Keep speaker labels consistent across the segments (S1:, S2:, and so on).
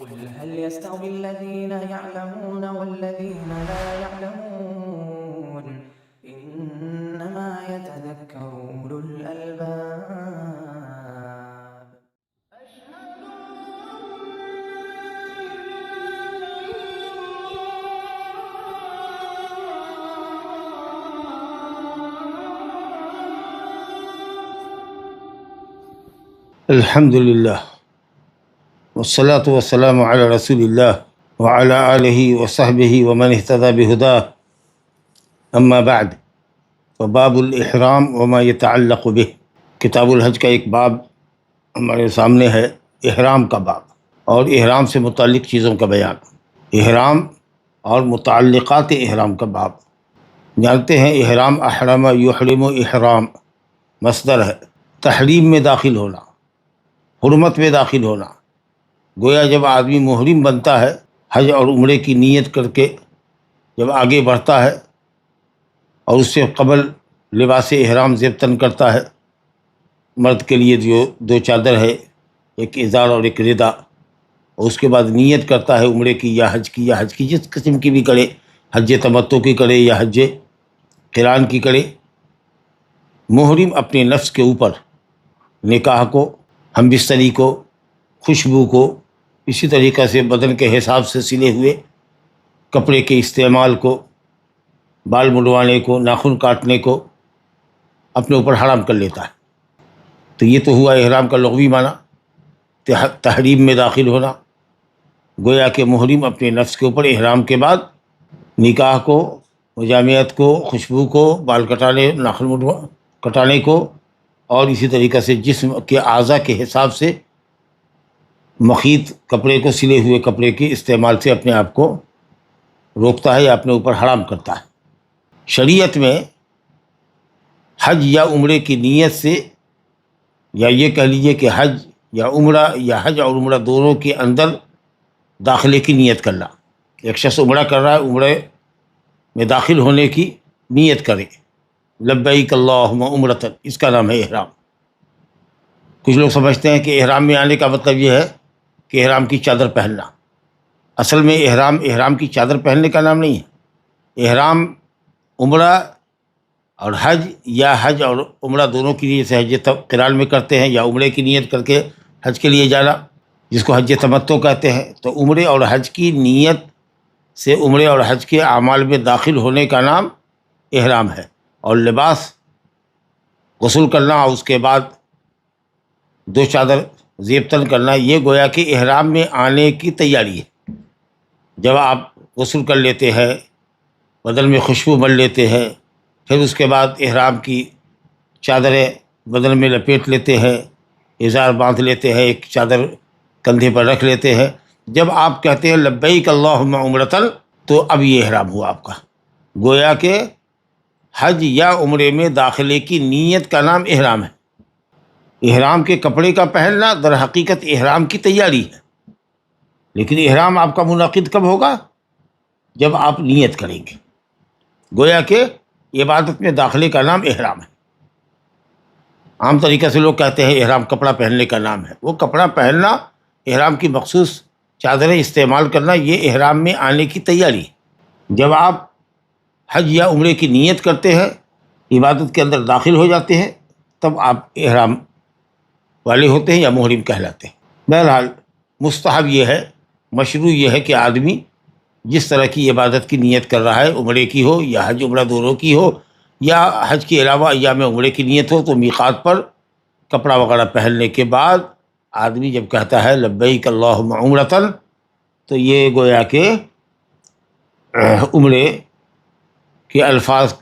S1: قل هل يستوي الذين يعلمون والذين لا يعلمون إنما يتذكر أولو الألباب.
S2: الحمد للہ والصلاة والسلام علی رسول اللہ وعلی آلہ وصحبہ ومن اہتدی بہداہ اما بعد فباب الاحرام وما يتعلق به. کتاب الحج کا ایک باب ہمارے سامنے ہے، احرام کا باب، اور احرام سے متعلق چیزوں کا بیان، احرام اور متعلقات احرام کا باب. جانتے ہیں احرام احرم یحرم احرام مصدر ہے، تحریم میں داخل ہونا، حرمت میں داخل ہونا. گویا جب آدمی محرم بنتا ہے حج اور عمرے کی نیت کر کے جب آگے بڑھتا ہے اور اس سے قبل لباس احرام زیب تن کرتا ہے، مرد کے لیے جو دو چادر ہے، ایک ازار اور ایک ردا، اور اس کے بعد نیت کرتا ہے عمرے کی یا حج کی جس قسم کی بھی کرے، حج تمتع کی کرے یا حج قران کی کرے. محرم اپنے نفس کے اوپر نکاح کو، ہم بستری کو، خوشبو کو، اسی طریقہ سے بدن کے حساب سے سلے ہوئے کپڑے کے استعمال کو، بال منڈوانے کو، ناخن کاٹنے کو اپنے اوپر حرام کر لیتا ہے. تو یہ تو ہوا احرام کا لغوی معنی، تحریم میں داخل ہونا. گویا کہ محرم اپنے نفس کے اوپر احرام کے بعد نکاح کو، مجامعت کو، خوشبو کو، بال کٹانے، ناخن کٹانے کو، اور اسی طریقہ سے جسم کے اعضاء کے حساب سے مخیط کپڑے کو، سلے ہوئے کپڑے کے استعمال سے اپنے آپ کو روکتا ہے یا اپنے اوپر حرام کرتا ہے. شریعت میں حج یا عمرے کی نیت سے، یا یہ کہہ لیجئے کہ حج یا عمرہ یا حج اور عمرہ دونوں کے اندر داخلے کی نیت کرنا. ایک شخص عمرہ کر رہا ہے، عمرے میں داخل ہونے کی نیت کرے، لبیک اللہم عمرۃ، اس کا نام ہے احرام. کچھ لوگ سمجھتے ہیں کہ احرام میں آنے کا مطلب یہ ہے کہ احرام کی چادر پہننا. اصل میں احرام کی چادر پہننے کا نام نہیں ہے. احرام عمرہ اور حج یا حج اور عمرہ دونوں کی نیت سے حج قران میں کرتے ہیں، یا عمرے کی نیت کر کے حج کے لیے جانا، جس کو حج تمتع کہتے ہیں. تو عمرے اور حج کی نیت سے عمرے اور حج کے اعمال میں داخل ہونے کا نام احرام ہے. اور لباس، غسل کرنا اور اس کے بعد دو چادر زیب تن کرنا، یہ گویا کہ احرام میں آنے کی تیاری ہے. جب آپ غسل کر لیتے ہیں، بدن میں خوشبو مل لیتے ہیں، پھر اس کے بعد احرام کی چادریں بدن میں لپیٹ لیتے ہیں، ازار باندھ لیتے ہیں، ایک چادر کندھے پر رکھ لیتے ہیں. جب آپ کہتے ہیں لبیک اللہم عمرۃ، تو اب یہ احرام ہوا آپ کا. گویا کہ حج یا عمرے میں داخلے کی نیت کا نام احرام ہے. احرام کے کپڑے کا پہننا در حقیقت احرام کی تیاری ہے، لیکن احرام آپ کا منعقد کب ہوگا؟ جب آپ نیت کریں گے. گویا کہ عبادت میں داخلے کا نام احرام ہے. عام طریقے سے لوگ کہتے ہیں احرام کپڑا پہننے کا نام ہے. وہ کپڑا پہننا، احرام کی مخصوص چادریں استعمال کرنا، یہ احرام میں آنے کی تیاری ہے. جب آپ حج یا عمرے کی نیت کرتے ہیں، عبادت کے اندر داخل ہو جاتے ہیں، تب آپ احرام والے ہوتے ہیں یا محرم کہلاتے ہیں. بہرحال مستحب یہ ہے، مشروع یہ ہے کہ آدمی جس طرح کی عبادت کی نیت کر رہا ہے، عمرے کی ہو یا حج عمرہ دونوں کی ہو، یا حج کے علاوہ ایام عمرے کی نیت ہو، تو میقات پر کپڑا وغیرہ پہننے کے بعد آدمی جب کہتا ہے لبیک اللہم عمرۃ، تو یہ گویا کہ عمرے کے الفاظ،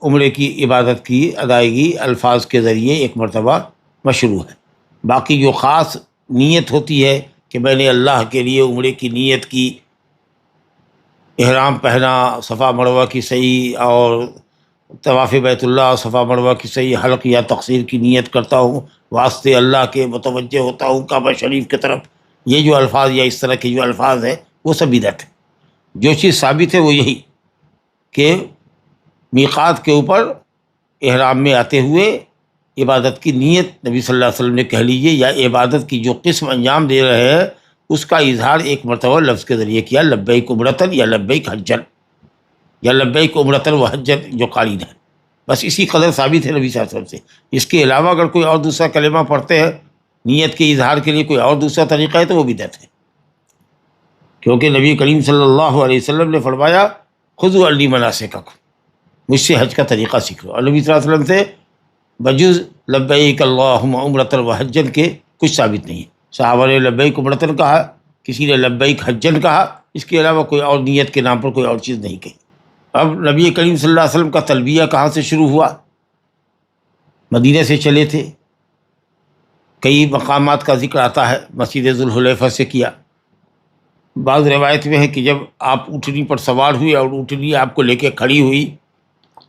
S2: عمرے کی عبادت کی ادائیگی الفاظ کے ذریعے ایک مرتبہ مشروع ہے. باقی جو خاص نیت ہوتی ہے کہ میں نے اللہ کے لیے عمرے کی نیت کی، احرام پہنا، صفا مروہ کی سعی اور طواف بیت اللہ، صفا مروہ کی سعی، حلق یا تقصیر کی نیت کرتا ہوں، واسطے اللہ کے متوجہ ہوتا ہوں کعبہ شریف کی طرف، یہ جو الفاظ یا اس طرح کے جو الفاظ ہیں وہ سب بدعت ہے. جو چیز ثابت ہے وہ یہی کہ میقات کے اوپر احرام میں آتے ہوئے عبادت کی نیت نبی صلی اللہ علیہ وسلم نے کہہ لیجیے، یا عبادت کی جو قسم انجام دے رہے ہیں اس کا اظہار ایک مرتبہ لفظ کے ذریعے کیا، لبیک عمرتن یا لبیک حجن یا لبیک عمرتن و حجن جو قارئین ہے، بس اسی قدر ثابت ہے نبی صلی اللہ علیہ وسلم سے۔ اس کے علاوہ اگر کوئی اور دوسرا کلمہ پڑھتے ہیں نیت کے اظہار کے لیے، کوئی اور دوسرا طریقہ ہے تو وہ بدعت ہے، کیونکہ نبی کریم صلی اللہ علیہ وسلم نے فرمایا خذوا عنی مناسککم، مجھ سے حج کا طریقہ سیکھ لو، اور نبی صلی اللہ علیہ وسلم سے بجز لبیک اللہم عمرۃ و حجن کے کچھ ثابت نہیں ہے۔ صحابہ نے لبیک عمرۃ کہا، کسی نے لبیک حجن کہا، اس کے علاوہ کوئی اور نیت کے نام پر کوئی اور چیز نہیں کہی۔ اب نبی کریم صلی اللہ علیہ وسلم کا تلبیہ کہاں سے شروع ہوا؟ مدینہ سے چلے تھے، کئی مقامات کا ذکر آتا ہے، مسجد ذوالحلیفہ سے کیا، بعض روایت میں ہے کہ جب آپ اونٹنی پر سوار ہوئے اور اونٹنی آپ کو لے کے کھڑی ہوئی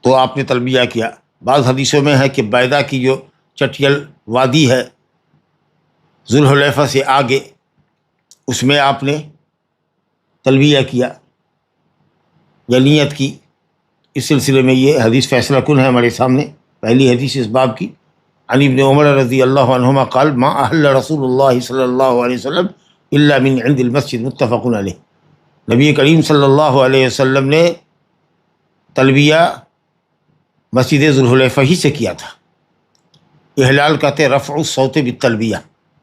S2: تو آپ نے تلبیہ کیا۔ بعض حدیثوں میں ہے کہ بیضہ کی جو چٹیل وادی ہے ذوالحلیفہ سے آگے، اس میں آپ نے تلبیہ کیا یا نیت کی۔ اس سلسلے میں یہ حدیث فیصلہ کن ہے ہمارے سامنے، پہلی حدیث اس باب کی۔ عن ابن عمر رضی اللہ عنہما قال ما احل رسول اللہ صلی اللہ علیہ وسلم الا من عند المسجد، متفق علیہ۔ نبی کریم صلی اللہ علیہ وسلم نے تلبیہ مسجد ذوالحلیفہ ہی سے کیا تھا۔ احلال کہتے رفع الصوت بالتلبیہ،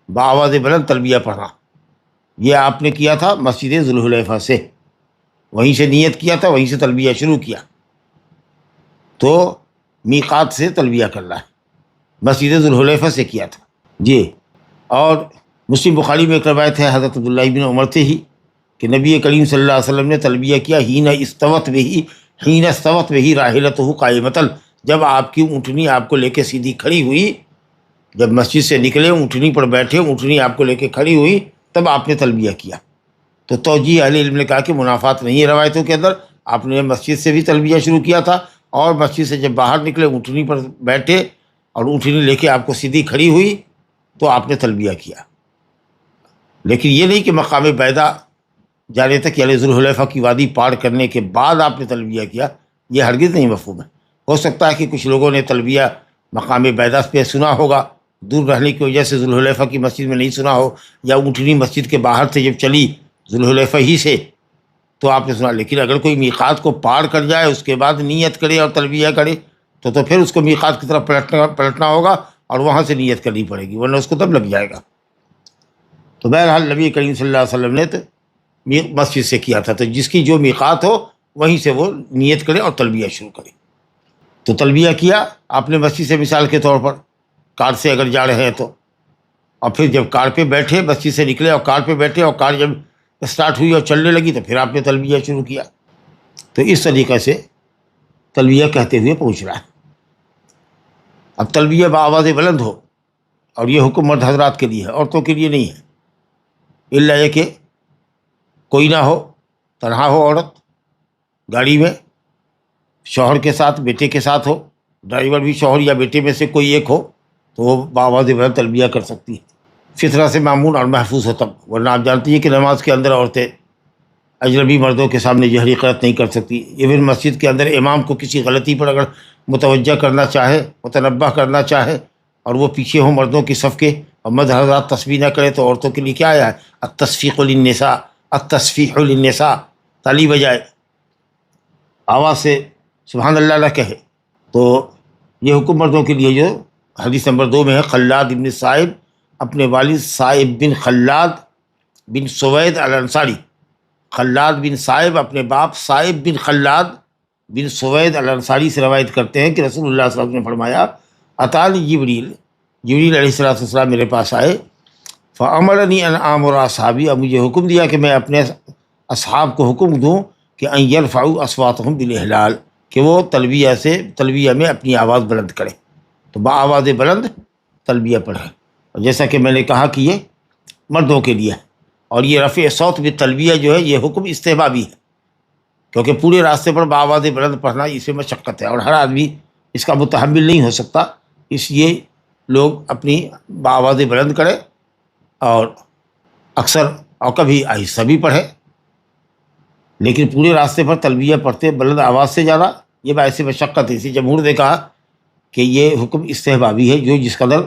S2: بآواز بلند تلبیہ پڑھنا، یہ آپ نے کیا تھا مسجد ذوالحلیفہ سے، وہیں سے نیت کیا تھا، وہیں سے تلبیہ شروع کیا۔ تو میقات سے تلبیہ کرنا ہے، مسجد ذوالحلیفہ سے کیا تھا جی۔ اور مسلم بخاری میں ایک روایت ہے حضرت عبداللہ بن عمر سے ہی کہ نبی کریم صلی اللہ علیہ وسلم نے تلبیہ کیا حین استوت بہی راحلتہ قائمۃ، جب آپ کی اونٹنی آپ کو لے کے سیدھی کھڑی ہوئی، جب مسجد سے نکلے اونٹنی پر بیٹھے، اونٹنی آپ کو لے کے کھڑی ہوئی، تب آپ نے تلبیہ کیا۔ تو توجیہ اہل علم نے کہا کہ منافات نہیں ہے روایتوں کے اندر، آپ نے مسجد سے بھی تلبیہ شروع کیا تھا، اور مسجد سے جب باہر نکلے اونٹنی پر بیٹھے اور اونٹنی لے کے آپ کو سیدھی کھڑی ہوئی تو آپ نے تلبیہ کیا۔ لیکن یہ نہیں کہ مقام بیضہ جانے تک یعنی ذوالحلیفہ کی وادی پار کرنے کے بعد آپ نے تلبیہ کیا، یہ ہرگز نہیں مفہوم ہے۔ ہو سکتا ہے کہ کچھ لوگوں نے تلبیہ مقام بیضہ پہ سنا ہوگا، دور رہنے کی وجہ سے ذوالحلیفہ کی مسجد میں نہیں سنا ہو، یا اونٹنی مسجد کے باہر سے جب چلی ذوالحلیفہ ہی سے تو آپ نے سنا۔ لیکن اگر کوئی میقات کو پار کر جائے اس کے بعد نیت کرے اور تلبیہ کرے تو پھر اس کو میقات کی طرف پلٹنا ہوگا اور وہاں سے نیت کرنی پڑے گی، ورنہ اس کو تب لگ جائے گا۔ تو بہرحال نبی کریم صلی اللہ علیہ وسلم نے تو مسجد سے کیا تھا، تو جس کی جو میقات ہو وہیں سے وہ نیت کرے اور تلبیہ شروع کرے۔ تو تلبیہ کیا آپ نے مسجد سے، مثال کے طور پر کار سے اگر جا رہے ہیں تو، اور پھر جب کار پہ بیٹھے، مسجد سے نکلے اور کار پہ بیٹھے اور کار جب اسٹارٹ ہوئی اور چلنے لگی تو پھر آپ نے تلبیہ شروع کیا۔ تو اس طریقے سے تلبیہ کہتے ہوئے پہنچ رہا ہے۔ اب تلبیہ بآواز بلند ہو، اور یہ حکم مرد حضرات کے لیے ہے، عورتوں کے لیے نہیں ہے، الا یہ کہ کوئی نہ ہو، تنہا ہو عورت، گاڑی میں شوہر کے ساتھ، بیٹے کے ساتھ ہو، ڈرائیور بھی شوہر یا بیٹے میں سے کوئی ایک ہو تو وہ بآواز بلند تلبیہ کر سکتی ہے، فطرہ سے معمول اور محفوظ ہو تب۔ ورنہ آپ جانتی ہیں کہ نماز کے اندر عورتیں اجنبی مردوں کے سامنے جہری قرات نہیں کر سکتی۔ ایون مسجد کے اندر امام کو کسی غلطی پر اگر متوجہ کرنا چاہے، متنبہ کرنا چاہے، اور وہ پیچھے ہوں مردوں کی صف کے اور مرد حضرات تسبیح نہ کرے، تو عورتوں کے لیے کیا آیا ہے؟ التصفیق للنساء، التصفیح للنساء، تالی بجائے، آواز سے سبحان اللہ نہ کہے۔ تو یہ حکم مردوں کے لیے جو حدیث نمبر 2 میں ہے، خلاد بن صائب اپنے والد صائب بن خلاد بن سوید الانصاری، خلاد بن صائب اپنے باپ صائب بن خلاد بن سوید الانصاری سے روایت کرتے ہیں کہ رسول اللہ صلی اللہ علیہ وسلم نے فرمایا اتانی جبریل علیہ السلام میرے پاس آئے، فامرنی ان آمر اصحابی، اب مجھے حکم دیا کہ میں اپنے اصحاب کو حکم دوں کہ ان یرفعوا اصواتهم بالاحلال، کہ وہ تلبیہ میں اپنی آواز بلند کرے، تو بآواز بلند تلبیہ پڑھے۔ اور جیسا کہ میں نے کہا کہ یہ مردوں کے لیے ہے، اور یہ رفع صوت بالتلبیہ جو ہے یہ حکم استحبابی ہے، کیونکہ پورے راستے پر بآواز بلند پڑھنا اس میں مشقت ہے اور ہر آدمی اس کا متحمل نہیں ہو سکتا، اس لیے لوگ اپنی بآواز بلند کرے اور اکثر اور کبھی آہستہ بھی پڑھے، لیکن پورے راستے پر تلبیہ پڑھتے بلند آواز سے جانا یہ باعث مشقت ہے۔ اسی جمہور نے کہا کہ یہ حکم استحبابی ہے، جو جس قدر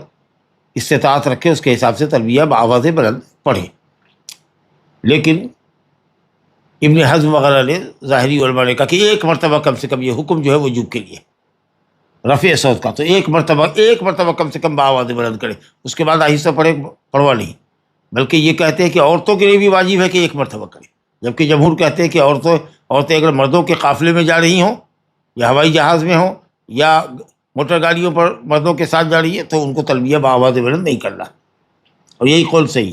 S2: استطاعت رکھے اس کے حساب سے تلبیہ بآواز بلند پڑھے۔ لیکن ابن حزم وغیرہ نے ظاہری علماء نے کہا کہ ایک مرتبہ کم سے کم یہ حکم جو ہے وجوب کے لیے رفع صوت کا، تو ایک مرتبہ کم سے کم بآواز بلند کرے، اس کے بعد آہستہ پڑھے، پڑھوا نہیں۔ بلکہ یہ کہتے ہیں کہ عورتوں کے لیے بھی واجب ہے کہ ایک مرتبہ کرے، جبکہ جمہور کہتے ہیں کہ عورتیں اگر مردوں کے قافلے میں جا رہی ہوں یا ہوائی جہاز میں ہوں یا موٹر گاڑیوں پر مردوں کے ساتھ جا رہی ہے تو ان کو تلبیہ بآواز بلند نہیں کرنا، اور یہی قول صحیح۔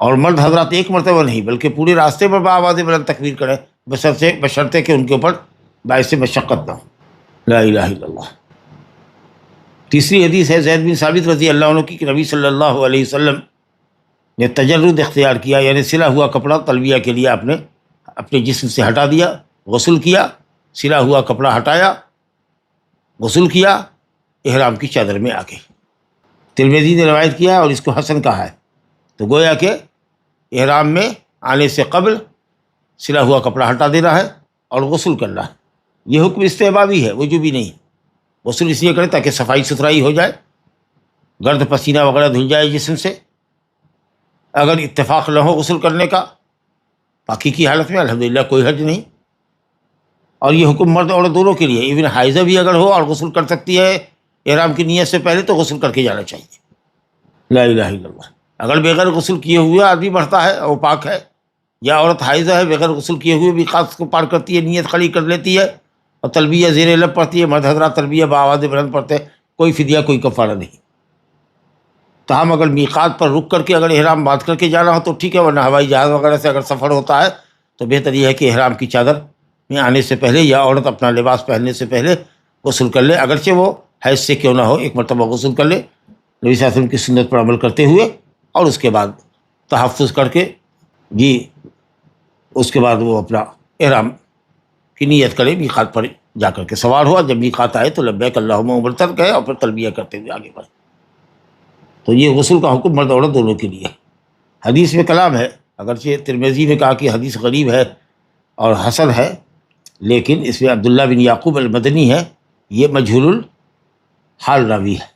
S2: اور مرد حضرات ایک مرتبہ نہیں بلکہ پورے راستے پر بآواز بلند تکبیر کریں، بشرطے کہ ان کے اوپر باعث مشقت نہ ہو۔ لا الہ الا اللہ۔ تیسری حدیث ہے زید بن ثابت رضی اللہ عنہ کی کہ نبی صلی اللہ علیہ وسلم نے تجرد اختیار کیا، یعنی سلا ہوا کپڑا تلبیہ کے لیے آپ نے اپنے جسم سے ہٹا دیا، غسل کیا، سلا ہوا کپڑا ہٹایا، غسل کیا، احرام کی چادر میں آ کے۔ ترمذی نے روایت کیا ہے اور اس کو حسن کہا ہے۔ تو گویا کہ احرام میں آنے سے قبل سلا ہوا کپڑا ہٹا دینا ہے اور غسل کرنا ہے۔ یہ حکم استحبابی ہے، وجوبی نہیں۔ غسل اس لیے کریں تاکہ صفائی ستھرائی ہو جائے، گرد پسینہ وغیرہ دھل جائے جسم سے۔ اگر اتفاق نہ ہو غسل کرنے کا پاکی کی حالت میں، الحمدللہ کوئی حرج نہیں۔ اور یہ حکم مرد عورت دونوں کے لیے، ایون حائضہ بھی اگر ہو اور غسل کر سکتی ہے احرام کی نیت سے پہلے تو غسل کر کے جانا چاہیے۔ لا الہ الا اللہ۔ اگر بغیر غسل کیے ہوئے آدمی بڑھتا ہے اور پاک ہے، یا عورت حائضہ ہے بغیر غسل کیے ہوئے بھی خاص کو پار کرتی ہے، نیت کھڑی کر لیتی ہے اور تلبیہ زیر لب پڑھتی ہے، مرد حضرات تلبیہ بآواز بلند پڑھتے ہیں، کوئی فدیہ کوئی کفارہ نہیں۔ تاہم اگر میقات پر رک کر کے اگر احرام باندھ کر کے جانا ہو تو ٹھیک ہے، ورنہ ہوائی جہاز وغیرہ سے اگر سفر ہوتا ہے تو بہتر یہ ہے کہ احرام کی چادر میں آنے سے پہلے یا عورت اپنا لباس پہننے سے پہلے غسل کر لے، اگرچہ وہ حیض سے کیوں نہ ہو، ایک مرتبہ غسل کر لے نبی صلی اللہ علیہ وسلم کی سنت پر عمل کرتے ہوئے، اور اس کے بعد تحفظ کر کے اس کے بعد وہ اپنا احرام کی نیت کرے، میقات پر جا کر کے سوار ہوا، جب میقات آئے تو لبیک اللہم عمرۃ کہے اور پھر تلبیہ کرتے ہوئے آگے بڑھے۔ تو یہ غسل کا حکم مرد عورت دونوں کے لیے ہے۔ حدیث میں کلام ہے، اگرچہ ترمذی نے کہا کہ حدیث غریب ہے اور حسن ہے، لیکن اس میں عبداللہ بن یعقوب المدنی ہے، یہ مجہول الحال راوی ہے،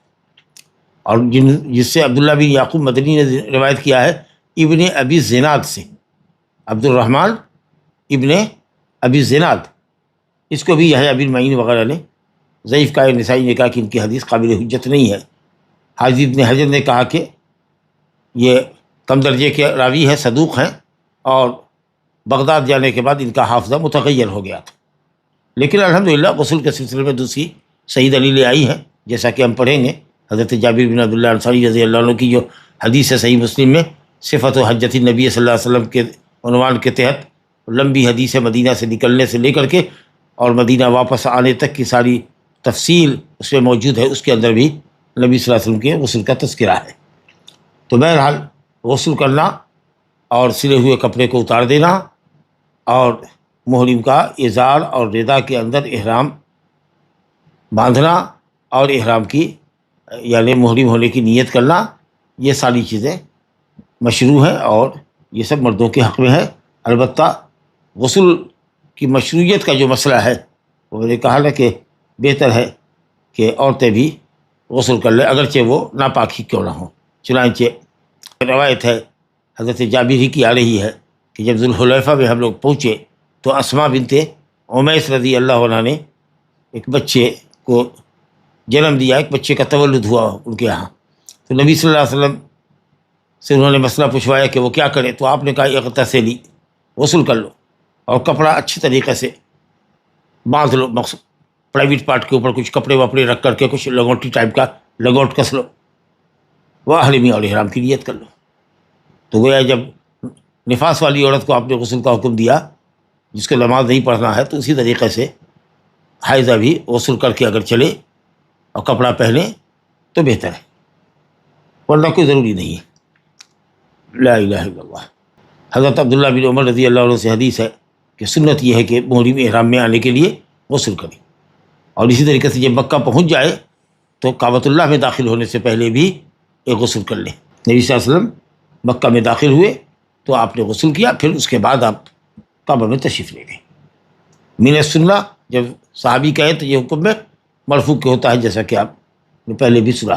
S2: اور جس سے عبداللہ بن یعقوب مدنی نے روایت کیا ہے ابن ابی زناد سے، عبد الرحمن ابن ابی زناد، اس کو بھی یحییٰ بن معین وغیرہ نے ضعیف کہا، نسائی نے کہا کہ ان کی حدیث قابل حجت نہیں ہے۔ حافظ ابن حجر نے کہا کہ یہ کم درجے کے راوی ہیں، صدوق ہیں، اور بغداد جانے کے بعد ان کا حافظہ متغیر ہو گیا تھا۔ لیکن الحمدللہ غسل کے سلسلے میں دوسری صحیح دلیلیں آئی ہیں، جیسا کہ ہم پڑھیں گے۔ حضرت جابر بن عبداللہ انصاری رضی اللہ عنہ کی جو حدیث ہے صحیح مسلم میں، صفت و حجت النبی صلی اللہ علیہ وسلم کے عنوان کے تحت لمبی حدیث ہے، مدینہ سے نکلنے سے لے کر کے اور مدینہ واپس آنے تک کی ساری تفصیل اس میں موجود ہے، اس کے اندر بھی نبی صلی اللہ علیہ وسلم کے غسل کا تذکرہ ہے۔ تو بہرحال غسل کرنا اور سلے ہوئے کپڑے کو اتار دینا اور محرم کا ازار اور ردا کے اندر احرام باندھنا اور احرام کی یعنی محرم ہونے کی نیت کرنا، یہ ساری چیزیں مشروع ہیں اور یہ سب مردوں کے حق میں ہے۔ البتہ غسل کی مشروعیت کا جو مسئلہ ہے وہ میں نے کہا نا کہ بہتر ہے کہ عورتیں بھی غسل کر لیں، اگرچہ وہ ناپاکی کیوں نہ ہوں۔ چنانچہ روایت ہے حضرت جابر ہی کی آ رہی ہے کہ جب ذوالحلیفہ میں ہم لوگ پہنچے تو اسماء بنت امیس رضی اللہ عنہ نے ایک بچے کو جنم دیا، ایک بچے کا تولد ہوا ان کے یہاں۔ تو نبی صلی اللہ علیہ وسلم سے انہوں نے مسئلہ پوچھوایا کہ وہ کیا کرے، تو آپ نے کہا اغتسلی، غسل کر لو اور کپڑا اچھی طریقے سے باندھ لو، پرائیویٹ پارٹ کے اوپر کچھ کپڑے وپڑے رکھ کر کے کچھ لگوٹی ٹائپ کا لگوٹ کس لو، وہ احرمی اور احرام کی نیت کر لو۔ تو گویا جب نفاس والی عورت کو آپ نے غسل کا حکم دیا جس کو نماز نہیں پڑھنا ہے، تو اسی طریقے سے حائضہ بھی غسل کر کے اگر چلے اور کپڑا پہنے تو بہتر ہے، ورنہ کوئی ضروری نہیں ہے۔ لا الہ الا اللہ۔ حضرت عبداللہ بن عمر رضی اللہ عنہ سے حدیث ہے کہ سنت یہ ہے کہ محرم احرام میں آنے کے لیے غسل کرے، اور اسی طریقے سے جب مکہ پہنچ جائے تو کعبۃ اللہ میں داخل ہونے سے پہلے بھی ایک غسل کر لے۔ نبی صلی اللہ علیہ وسلم مکہ میں داخل ہوئے تو آپ نے غسل کیا، پھر اس کے بعد آپ کعبہ میں تشریف لے گئے۔ من السنہ جب صحابی کہے تو یہ حکم میں مرفوع کے ہوتا ہے، جیسا کہ آپ نے پہلے بھی سنا۔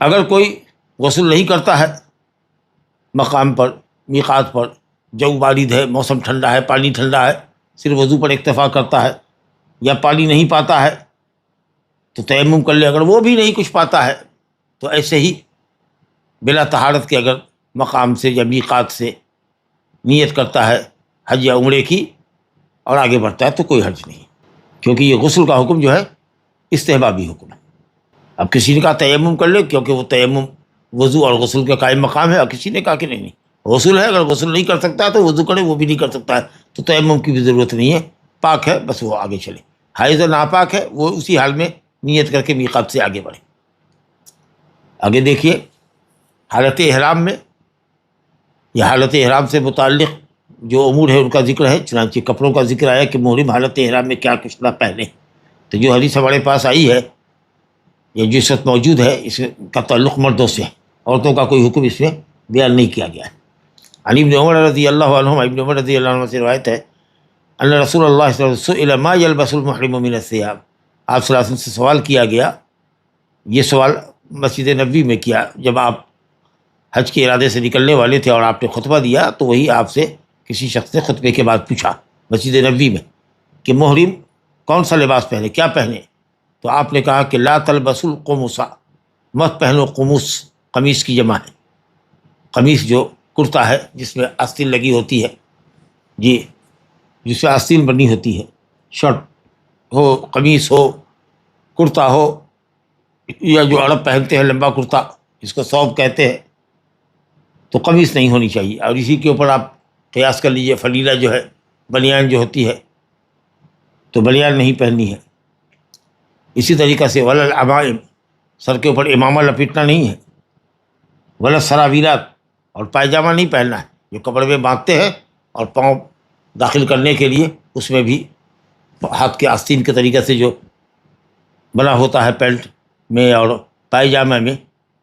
S2: اگر کوئی غسل نہیں کرتا ہے مقام پر میقات پر جو بارد ہے، موسم ٹھنڈا ہے، پانی ٹھنڈا ہے، صرف وضو پر اکتفا کرتا ہے، یا پانی نہیں پاتا ہے تو تیمم کر لے، اگر وہ بھی نہیں کچھ پاتا ہے تو ایسے ہی بلا طہارت کے اگر مقام سے یا میقات سے نیت کرتا ہے حج یا عمرے کی اور آگے بڑھتا ہے تو کوئی حرج نہیں، کیونکہ یہ غسل کا حکم جو ہے استحبابی حکم ہے۔ اب کسی نے کہا تیمم کر لے، کیونکہ وہ تیمم وضو اور غسل کا قائم مقام ہے، اور کسی نے کہا کہ نہیں غسل ہے، اگر غسل نہیں کر سکتا ہے تو وضو کرے، وہ بھی نہیں کر سکتا ہے تو تیمم کی بھی ضرورت نہیں ہے، پاک ہے بس وہ آگے چلے۔ حائض اور ناپاک ہے وہ اسی حال میں نیت کر کے میقات سے آگے بڑھے۔ آگے دیکھیے حالت احرام میں، یا حالت احرام سے متعلق جو امور ہے ان کا ذکر ہے، چنانچہ کپڑوں کا ذکر آیا کہ محرم حالت احرام میں کیا کچھ نہ پہنے، تو جو حدیث ہمارے پاس آئی ہے یا جو اس وقت موجود ہے اس کا تعلق مردوں سے ہے، عورتوں کا کوئی حکم اس میں بیان نہیں کیا گیا ہے۔ علی ابن عمر رضی اللہ عنہ، ابن عمر رضی اللہ عنہ سے روایت ہے ان رسول اللہ صلی اللہ علیہ وسلم سئل ما یلبس المحرم من الثياب، آپ صلی اللہ علیہ وسلم سے سوال کیا گیا، یہ سوال مسجد نبوی میں کیا جب آپ حج کے ارادے سے نکلنے والے تھے اور آپ نے خطبہ دیا، تو وہی آپ سے کسی شخص نے خطبے کے بعد پوچھا مسجد نبوی میں کہ محرم کون سا لباس پہنے، کیا پہنے، تو آپ نے کہا کہ لا تلبس القمص، مت پہنو قمص، قمیص کی جمع ہے، قمیص جو کرتا ہے جس میں آستین لگی ہوتی ہے، جی جس میں آستین بنی ہوتی ہے، شرٹ ہو، قمیص ہو، کرتا ہو، یا جو عرب پہنتے ہیں لمبا کرتا جس کو ثوب کہتے ہیں، تو قمیص نہیں ہونی چاہیے۔ اور اسی کے اوپر آپ قیاس کر لیجیے فلیلہ جو ہے، بنیان جو ہوتی ہے، تو بنیان نہیں پہننی ہے۔ اسی طریقہ سے ولا العمائم، سر کے اوپر امامہ لپیٹنا نہیں ہے، ولا سراویلات، اور پائجامہ نہیں پہننا ہے جو کپڑے میں باندھتے ہیں اور پاؤں داخل کرنے کے لیے اس میں بھی ہاتھ کے آستین کے طریقے سے جو بنا ہوتا ہے پینٹ میں اور پائجامہ میں،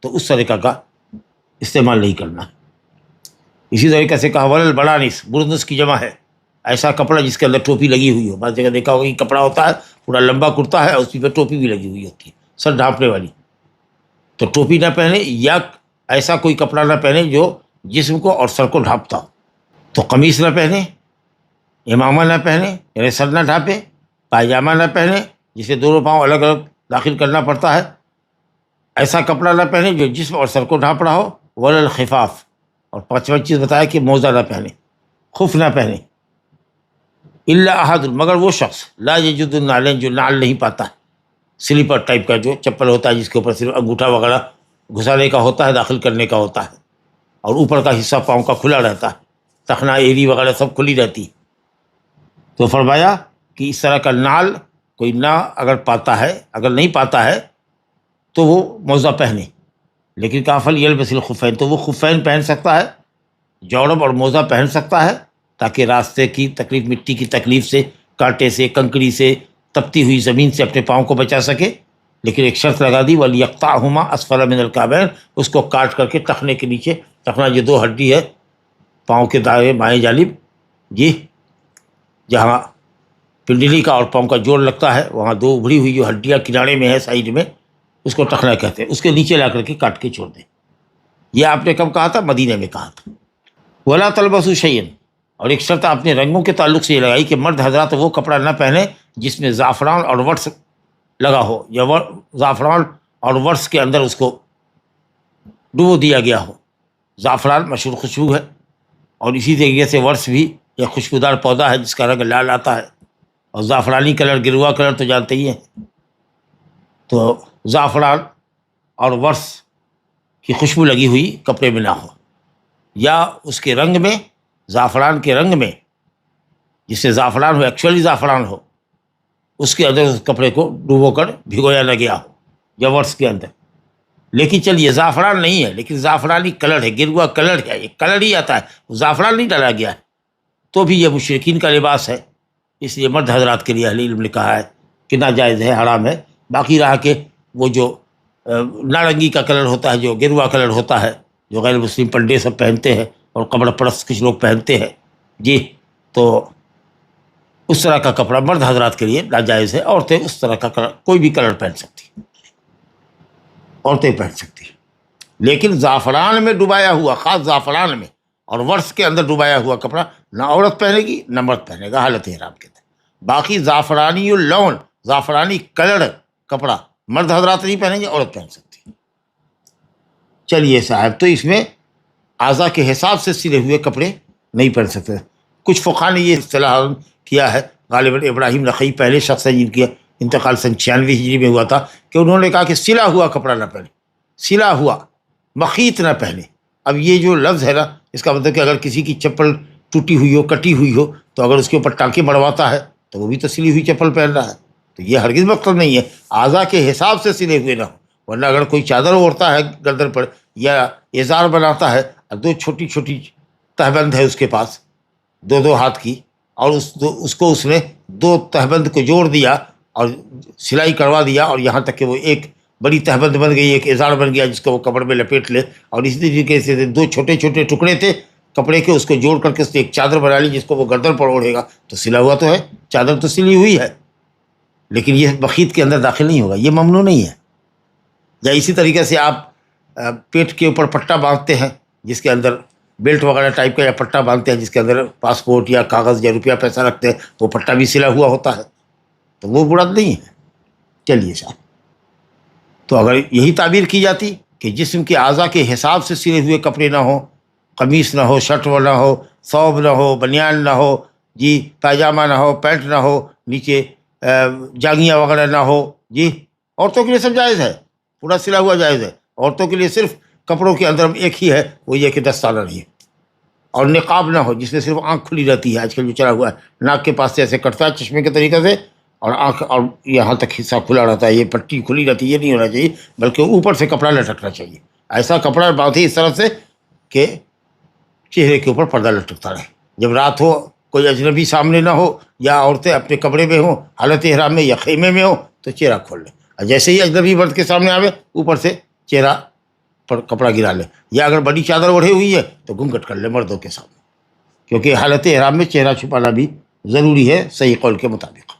S2: تو اس طریقہ کا استعمال نہیں کرنا۔ اسی طریقے سے کہا ولل برانس، برنس کی جمع ہے، ایسا کپڑا جس کے اندر ٹوپی لگی ہوئی ہو، بعض جگہ دیکھا ہوگا کہ کپڑا ہوتا ہے پورا لمبا کرتا ہے اور اسی پہ ٹوپی بھی لگی ہوئی ہوتی ہے سر ڈھانپنے والی، تو ٹوپی نہ پہنے، یا ایسا کوئی کپڑا نہ پہنے جو جسم کو اور سر کو ڈھانپتا ہو، تو قمیص نہ پہنے، امامہ نہ پہنے یعنی سر نہ ڈھانپے، پائجامہ نہ پہنے جسے دونوں پاؤں الگ الگ داخل کرنا پڑتا ہے، ایسا کپڑا نہ پہنے جو جسم اور سر کو ڈھانپ رہا ہو، ولا الخفاف، اور پانچواں چیز بتایا کہ موزہ نہ پہنے، خف نہ پہنے، الا احد، مگر وہ شخص لا یجد النعلین، جو نعل نہیں پاتا، سلیپر ٹائپ کا جو چپل ہوتا ہے جس کے اوپر صرف انگوٹھا وغیرہ گھسانے کا ہوتا ہے، داخل کرنے کا ہوتا ہے، اور اوپر کا حصہ پاؤں کا کھلا رہتا ہے، ٹخنا ایڑی وغیرہ سب کھلی رہتی، تو فرمایا کہ اس طرح کا نعل کوئی نہ اگر پاتا ہے، اگر نہیں پاتا ہے تو وہ موزہ پہنے، لیکن کافل یلبس الخفین، تو وہ خفین پہن سکتا ہے، جورب اور موزہ پہن سکتا ہے، تاکہ راستے کی تکلیف، مٹی کی تکلیف سے، کانٹے سے، کنکری سے، تپتی ہوئی زمین سے اپنے پاؤں کو بچا سکے، لیکن ایک شرط لگا دی وَلْيَقْطَعْهُمَا أَسْفَلَ مِنَ الْكَعْبَيْنِ، اس کو کاٹ کر کے ٹخنے کے نیچے، ٹخنا جو دو ہڈی ہے پاؤں کے دائیں بائیں جانب، جی جہاں پنڈلی کا اور پاؤں کا جوڑ لگتا ہے وہاں دو ابھری ہوئی جو ہڈیاں کنارے میں ہے سائڈ میں، اس کو ٹخنا کہتے ہیں، اس کے نیچے لا کر کے کاٹ کے چھوڑ دیں۔ یہ آپ نے کب کہا تھا؟ مدینہ میں کہا تھا۔ ولا تلبسوا شیئا، اور ایک شرط آپ نے رنگوں کے تعلق سے یہ لگائی کہ مرد حضرات وہ کپڑا نہ پہنے جس میں زعفران اور ورس لگا ہو، یا زعفران اور ورس کے اندر اس کو ڈبو دیا گیا ہو۔ زعفران مشہور خوشبو ہے، اور اسی طریقے سے ورس بھی ایک خوشبودار پودا ہے جس کا رنگ لال آتا ہے، اور زعفرانی کلر، گروا کلر تو جانتے ہی ہیں، تو زعفران اور ورس کی خوشبو لگی ہوئی کپڑے میں نہ ہو، یا اس کے رنگ میں، زعفران کے رنگ میں، جس سے زعفران ہو، ایکچولی زعفران ہو، اس کے اندر اس کپڑے کو ڈبو کر بھگویا نہ گیا ہو، یا ورس کے اندر۔ لیکن چلیے زعفران نہیں ہے، لیکن زعفرانی کلر ہے، گروا کلر ہے، ایک کلر ہی آتا ہے، زعفران نہیں ڈالا گیا ہے، تو بھی یہ مشرکین کا لباس ہے، اس لیے مرد حضرات کے لیے اہل علم نے کہا ہے کہ ناجائز ہے، حرام ہے۔ باقی رہا کہ وہ جو نارنگی کا کلر ہوتا ہے، جو گروا کلر ہوتا ہے، جو غیر مسلم پنڈے سب پہنتے ہیں اور کپڑ پرست کچھ لوگ پہنتے ہیں، جی تو اس طرح کا کپڑا مرد حضرات کے لیے ناجائز ہے۔ عورتیں اس طرح کا کلر، کوئی بھی کلر پہن سکتی، عورتیں پہن سکتی، لیکن زعفران میں ڈبایا ہوا، خاص زعفران میں اور ورس کے اندر ڈبایا ہوا کپڑا نہ عورت پہنے گی نہ مرد پہنے گا حالت احرام کے اندر. باقی زعفرانی اللون، زعفرانی کلر کپڑا مرد حضرات نہیں پہنیں گے، عورت پہن سکتی ہے. چلیے صاحب، تو اس میں اعضاء کے حساب سے سلے ہوئے کپڑے نہیں پہن سکتے. کچھ فقہا نے یہ اصطلاح کیا ہے، غالباً ابراہیم نخعی پہلے شخص ہیں جن کی انتقال سن 96 ہجری میں ہوا تھا، کہ انہوں نے کہا کہ سلا ہوا کپڑا نہ پہنے، سلا ہوا مخیط نہ پہنے. اب یہ جو لفظ ہے نا، اس کا مطلب کہ اگر کسی کی چپل ٹوٹی ہوئی ہو، کٹی ہوئی ہو، تو اگر اس کے اوپر ٹانکے بڑھواتا ہے تو وہ بھی تو سلی ہوئی چپل پہن رہا ہے. تو یہ ہرگز مطلب نہیں ہے اعضاء کے حساب سے سلے ہوئے نہ ہو. ورنہ اگر کوئی چادر اوڑھتا ہے گردن پر یا ازار بناتا ہے اور دو چھوٹی چھوٹی تہبند ہے اس کے پاس دو ہاتھ کی، اور اس کو اس نے دو تہبند کو جوڑ دیا اور سلائی کروا دیا، اور یہاں تک کہ وہ ایک بڑی تہبند بن گئی، ایک ازار بن گیا جس کو وہ کپڑے میں لپیٹ لے، اور اسی طریقے سے دو چھوٹے چھوٹے ٹکڑے تھے کپڑے کے، اس کو جوڑ کر کے اس نے ایک چادر بنا لی جس کو وہ گردن پر اوڑھے گا. تو سلا ہوا تو ہے، چادر تو سلی ہوئی ہے، لیکن یہ مخیط کے اندر داخل نہیں ہوگا، یہ ممنوع نہیں ہے. یا اسی طریقے سے آپ پیٹ کے اوپر پٹا باندھتے ہیں جس کے اندر بیلٹ وغیرہ ٹائپ کا، یا پٹا باندھتے ہیں جس کے اندر پاسپورٹ یا کاغذ یا روپیہ پیسہ رکھتے ہیں، تو وہ پٹا بھی سلا ہوا ہوتا ہے، تو وہ برا نہیں ہے. چلیے صاحب، تو اگر یہی تعبیر کی جاتی کہ جسم کے اعضاء کے حساب سے سلے ہوئے کپڑے نہ ہوں، قمیص نہ ہو، شرٹ نہ ہو، ثوب نہ ہو، بنیان نہ ہو، جی پائجامہ نہ ہو، پینٹ نہ ہو، نیچے جاگیاں وغیرہ نہ ہو، جی عورتوں کے لیے سب جائز ہے، پورا سلا ہوا جائز ہے. عورتوں کے لیے صرف کپڑوں کے اندر ایک ہی ہے، وہ یہ کہ دستانہ نہیں ہے، اور نقاب نہ ہو جس میں صرف آنکھ کھلی رہتی ہے. آج کل جو چلا ہوا ہے ناک کے پاس سے ایسے کٹتا ہے چشمے کے طریقے سے، اور آنکھ اور یہاں تک حصہ کھلا رہتا ہے، یہ پٹی کھلی رہتی ہے، یہ نہیں ہونا چاہیے، بلکہ اوپر سے کپڑا لٹکنا چاہیے. ایسا کپڑا باندھے اس طرح سے کہ چہرے کے اوپر پردہ لٹکتا رہے. جب رات ہو، کوئی اجنبی سامنے نہ ہو، یا عورتیں اپنے کپڑے میں ہوں، حالت احرام میں یا خیمے میں ہوں، تو چہرہ کھول لیں. اور جیسے ہی اجنبی مرد کے سامنے آوے، اوپر سے چہرہ پر کپڑا گرا لے، یا اگر بڑی چادر اوڑھے ہوئی ہے تو گھونگھٹ کر لے مردوں کے سامنے، کیونکہ حالت احرام میں چہرہ چھپانا بھی ضروری ہے صحیح قول کے مطابق.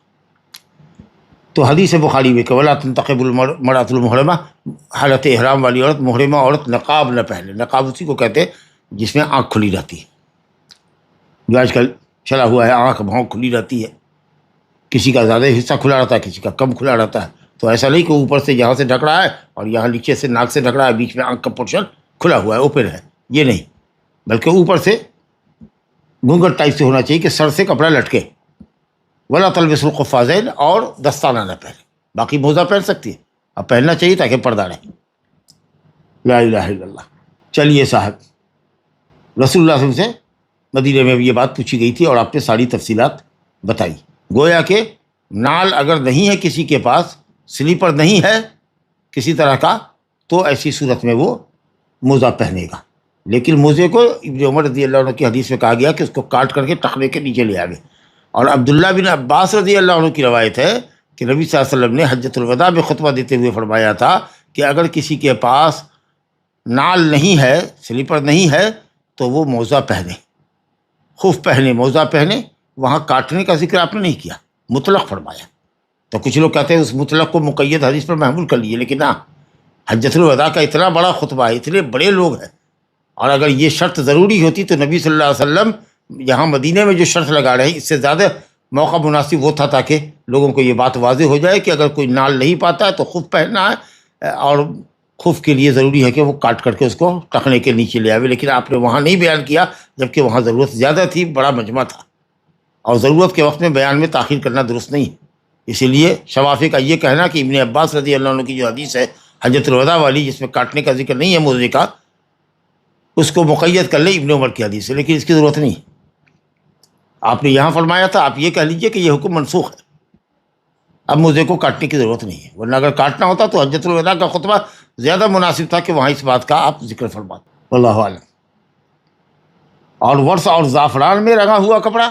S2: تو حدیث بخاری میں کہ ولا تنتقب المرأة المحرمہ، حالت احرام والی عورت، محرمہ عورت نقاب نہ پہنے. نقاب اسی کو کہتے ہیں جس میں آنکھ کھلی رہتی ہے، جو آج کل چلا ہوا ہے، آنکھ بھاؤں کھلی رہتی ہے، کسی کا زیادہ حصہ کھلا رہتا ہے، کسی کا کم کھلا رہتا ہے. تو ایسا نہیں کہ اوپر سے یہاں سے ڈھک رہا ہے اور یہاں نیچے سے ناک سے ڈھک رہا ہے، بیچ میں آنکھ کا پورشن کھلا ہوا ہے، اوپن ہے، یہ نہیں، بلکہ اوپر سے گھونگھٹ ٹائپ سے ہونا چاہیے کہ سر سے کپڑا لٹکے. ولا تلبس القفازین، اور دستانہ نہ پہنے. باقی موزہ پہن سکتی ہے، اب پہننا چاہیے تاکہ پردہ رہے. لا الہ الا اللہ. چلیے صاحب، رسول اللہ صلی اللہ علیہ وسلم سے مدینے میں بھی یہ بات پوچھی گئی تھی اور آپ نے ساری تفصیلات بتائی. گویا کہ نال اگر نہیں ہے کسی کے پاس، سلیپر نہیں ہے کسی طرح کا، تو ایسی صورت میں وہ موزہ پہنے گا. لیکن موزے کو ابن عمر رضی اللہ عنہ کی حدیث میں کہا گیا کہ اس کو کاٹ کر کے ٹخنے کے نیچے لے آوے. اور عبداللہ بن عباس رضی اللہ عنہ کی روایت ہے کہ نبی صلی اللہ علیہ وسلم نے حجۃ الوداع میں خطبہ دیتے ہوئے فرمایا تھا کہ اگر کسی کے پاس نال نہیں ہے، سلیپر نہیں ہے، تو وہ موزہ پہنے، خف پہنے، موزہ پہنے. وہاں کاٹنے کا ذکر آپ نے نہیں کیا، مطلق فرمایا. تو کچھ لوگ کہتے ہیں اس مطلق کو مقید حدیث پر محمول کر لیے، لیکن نہ، حجۃ الوداع کا اتنا بڑا خطبہ ہے، اتنے بڑے لوگ ہیں، اور اگر یہ شرط ضروری ہوتی تو نبی صلی اللہ علیہ وسلم یہاں مدینے میں جو شرط لگا رہے ہیں اس سے زیادہ موقع مناسب وہ تھا تاکہ لوگوں کو یہ بات واضح ہو جائے کہ اگر کوئی نال نہیں پاتا ہے تو خف پہننا ہے، اور خف کے لیے ضروری ہے کہ وہ کاٹ کر کے اس کو ٹخنے کے نیچے لے آوے. لیکن آپ نے وہاں نہیں بیان کیا، جبکہ وہاں ضرورت زیادہ تھی، بڑا مجمع تھا، اور ضرورت کے وقت میں بیان میں تاخیر کرنا درست نہیں. اسی لیے شوافی کا یہ کہنا کہ ابن عباس رضی اللہ عنہ کی جو حدیث ہے حجۃ الوداع والی، جس میں کاٹنے کا ذکر نہیں ہے موزے کا، اس کو مقید کر لیں ابن عمر کی حدیث سے، لیکن اس کی ضرورت نہیں. آپ نے یہاں فرمایا تھا، آپ یہ کہہ لیجئے کہ یہ حکم منسوخ ہے، اب موزے کو کاٹنے کی ضرورت نہیں ہے. ورنہ اگر کاٹنا ہوتا تو حجۃ الوداع کا خطبہ زیادہ مناسب تھا کہ وہاں اس بات کا آپ ذکر فرماتے. واللہ اعلم. اور ورس اور زعفران میں رنگا ہوا کپڑا،